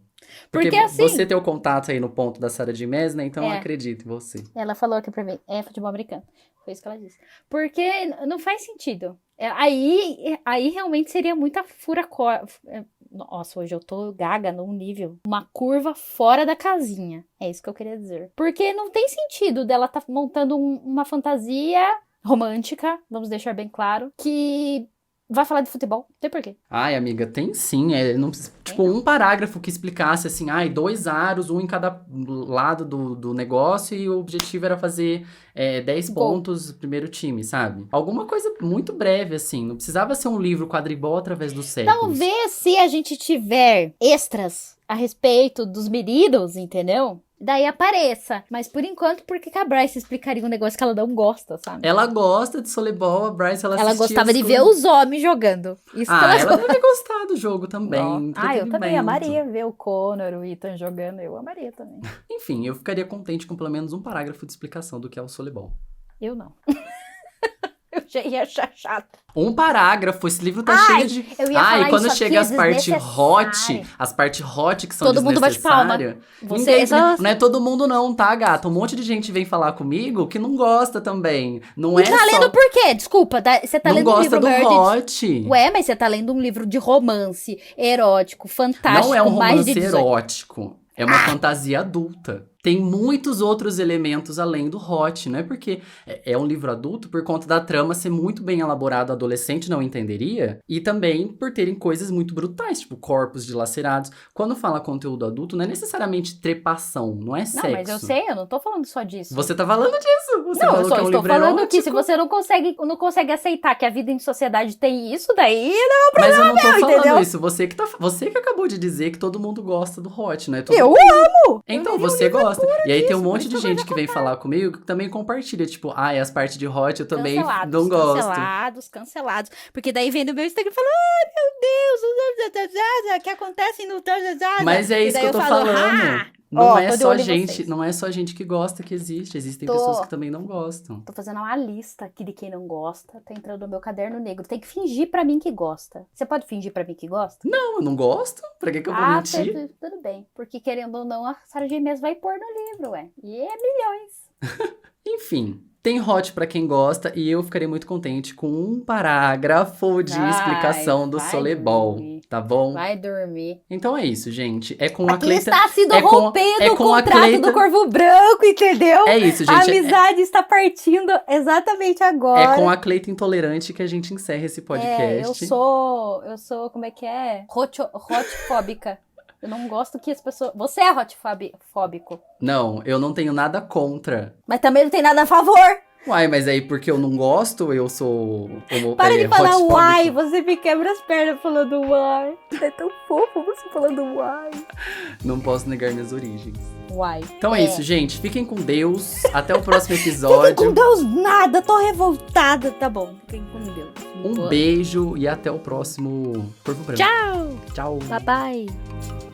Porque assim- você tem o contato aí no ponto da Sarah J. Maas, né? Então eu É. acredito em você. Ela falou aqui pra mim, é futebol americano. Foi isso que ela disse. Porque não faz sentido. Aí realmente seria muita Nossa, hoje eu tô gaga num nível. Uma curva fora da casinha. É isso que eu queria dizer. Porque não tem sentido dela tá montando uma fantasia romântica, vamos deixar bem claro, que vai falar de futebol. Não tem porquê. Ai, amiga, tem sim. Não precisa, tipo, um parágrafo que explicasse assim, 2 aros, um em cada lado do negócio, e o objetivo era fazer 10 Gol. pontos primeiro time, sabe? Alguma coisa muito breve, assim. Não precisava ser um livro quadribol através dos séculos. Talvez se a gente tiver extras a respeito dos meninos, entendeu? Daí apareça. Mas por enquanto, por que a Bryce explicaria um negócio que ela não gosta, sabe? Ela gosta de soleibol, a Bryce, ela Ela assistia gostava de as ver coisas. os homens jogando. Isso que ela ela deve gostar do jogo também. eu também entretenimento. amaria ver o Connor, o Ethan jogando. Eu amaria também. Enfim, eu ficaria contente com pelo menos um parágrafo de explicação do que é o soleibol. Eu não. Eu já ia achar chato. Um parágrafo, esse livro tá Ai, cheio de... eu ia falar quando isso chega aqui, as partes desnecessário. as partes hot que são Todo mundo bate palma. desnecessárias. Você Ninguém- só- Não é todo mundo não, tá, gata? Um monte de gente vem falar comigo que não gosta também. Não E é tá só... lendo por quê? Desculpa, você tá não lendo um gosta livro do Meredith. hot. Ué, mas você tá lendo um livro de romance, erótico, fantástico, Não é um mais de romance 18. erótico. É uma fantasia adulta. Tem muitos outros elementos além do hot, não é porque é um livro adulto por conta da trama ser muito bem elaborado, adolescente não entenderia, e também por terem coisas muito brutais, tipo corpos dilacerados. Quando fala conteúdo adulto, não é necessariamente trepação, não é sexo. Não, mas eu sei, eu não tô falando só disso. Você tá falando disso, você Não, falou eu só que é um estou livro falando erótico. que se você não consegue aceitar que a vida em sociedade tem isso, daí Mas eu não tô falando entendeu? isso, você que acabou de dizer que todo mundo gosta do hot, né? Todo eu mundo. amo! Então, Eu li um você livro gosta. E aí tem um disso, monte de muito gente que vem falar comigo que também compartilha. Tipo, as partes de hot eu também Cancelados, não gosto. cancelados. Porque daí vem no meu Instagram e fala, ai meu Deus, o que acontece no... Mas é E isso daí que eu tô falo, falando. ó, tô de olho em vocês. Não é só gente que gosta que existe. Existem Tô. pessoas que também não gostam. Tô fazendo uma lista aqui de quem não gosta. Tá entrando no meu caderno negro. Tem que fingir pra mim que gosta. Você pode fingir pra mim que gosta? Não, eu não gosto. Pra que eu vou mentir? Tudo bem. Porque querendo ou não, a Sarah J. Maas vai pôr no livro, ué. E é milhões. Enfim, tem hot pra quem gosta e eu ficaria muito contente com um parágrafo de Ai, explicação do vai soleibol, dormir. tá bom? Vai dormir. Então é isso, gente. É com a Aqui Cleita... está sido é com- rompendo é o com a contrato Cleita- do Corvo Branco, entendeu? É isso, A gente. amizade está partindo exatamente agora. É com a Cleita Intolerante que a gente encerra esse podcast. Eu sou, como é que é? Hotfóbica. Eu não gosto que as pessoas... Você é hotfóbico. Não, eu não tenho nada contra. Mas também não tem nada a favor. Uai, mas aí porque eu não gosto, eu sou... Para de falar hotfóbico. uai, você me quebra as pernas falando uai. É tão fofo você falando uai. Não posso negar minhas origens. Uai. Então é isso, gente. Fiquem com Deus. Até o próximo Fiquem episódio. com Deus nada, tô revoltada. Tá bom, fiquem com Deus. Um beijo e até o próximo Corvo Branco. Tchau. Tchau. Bye bye.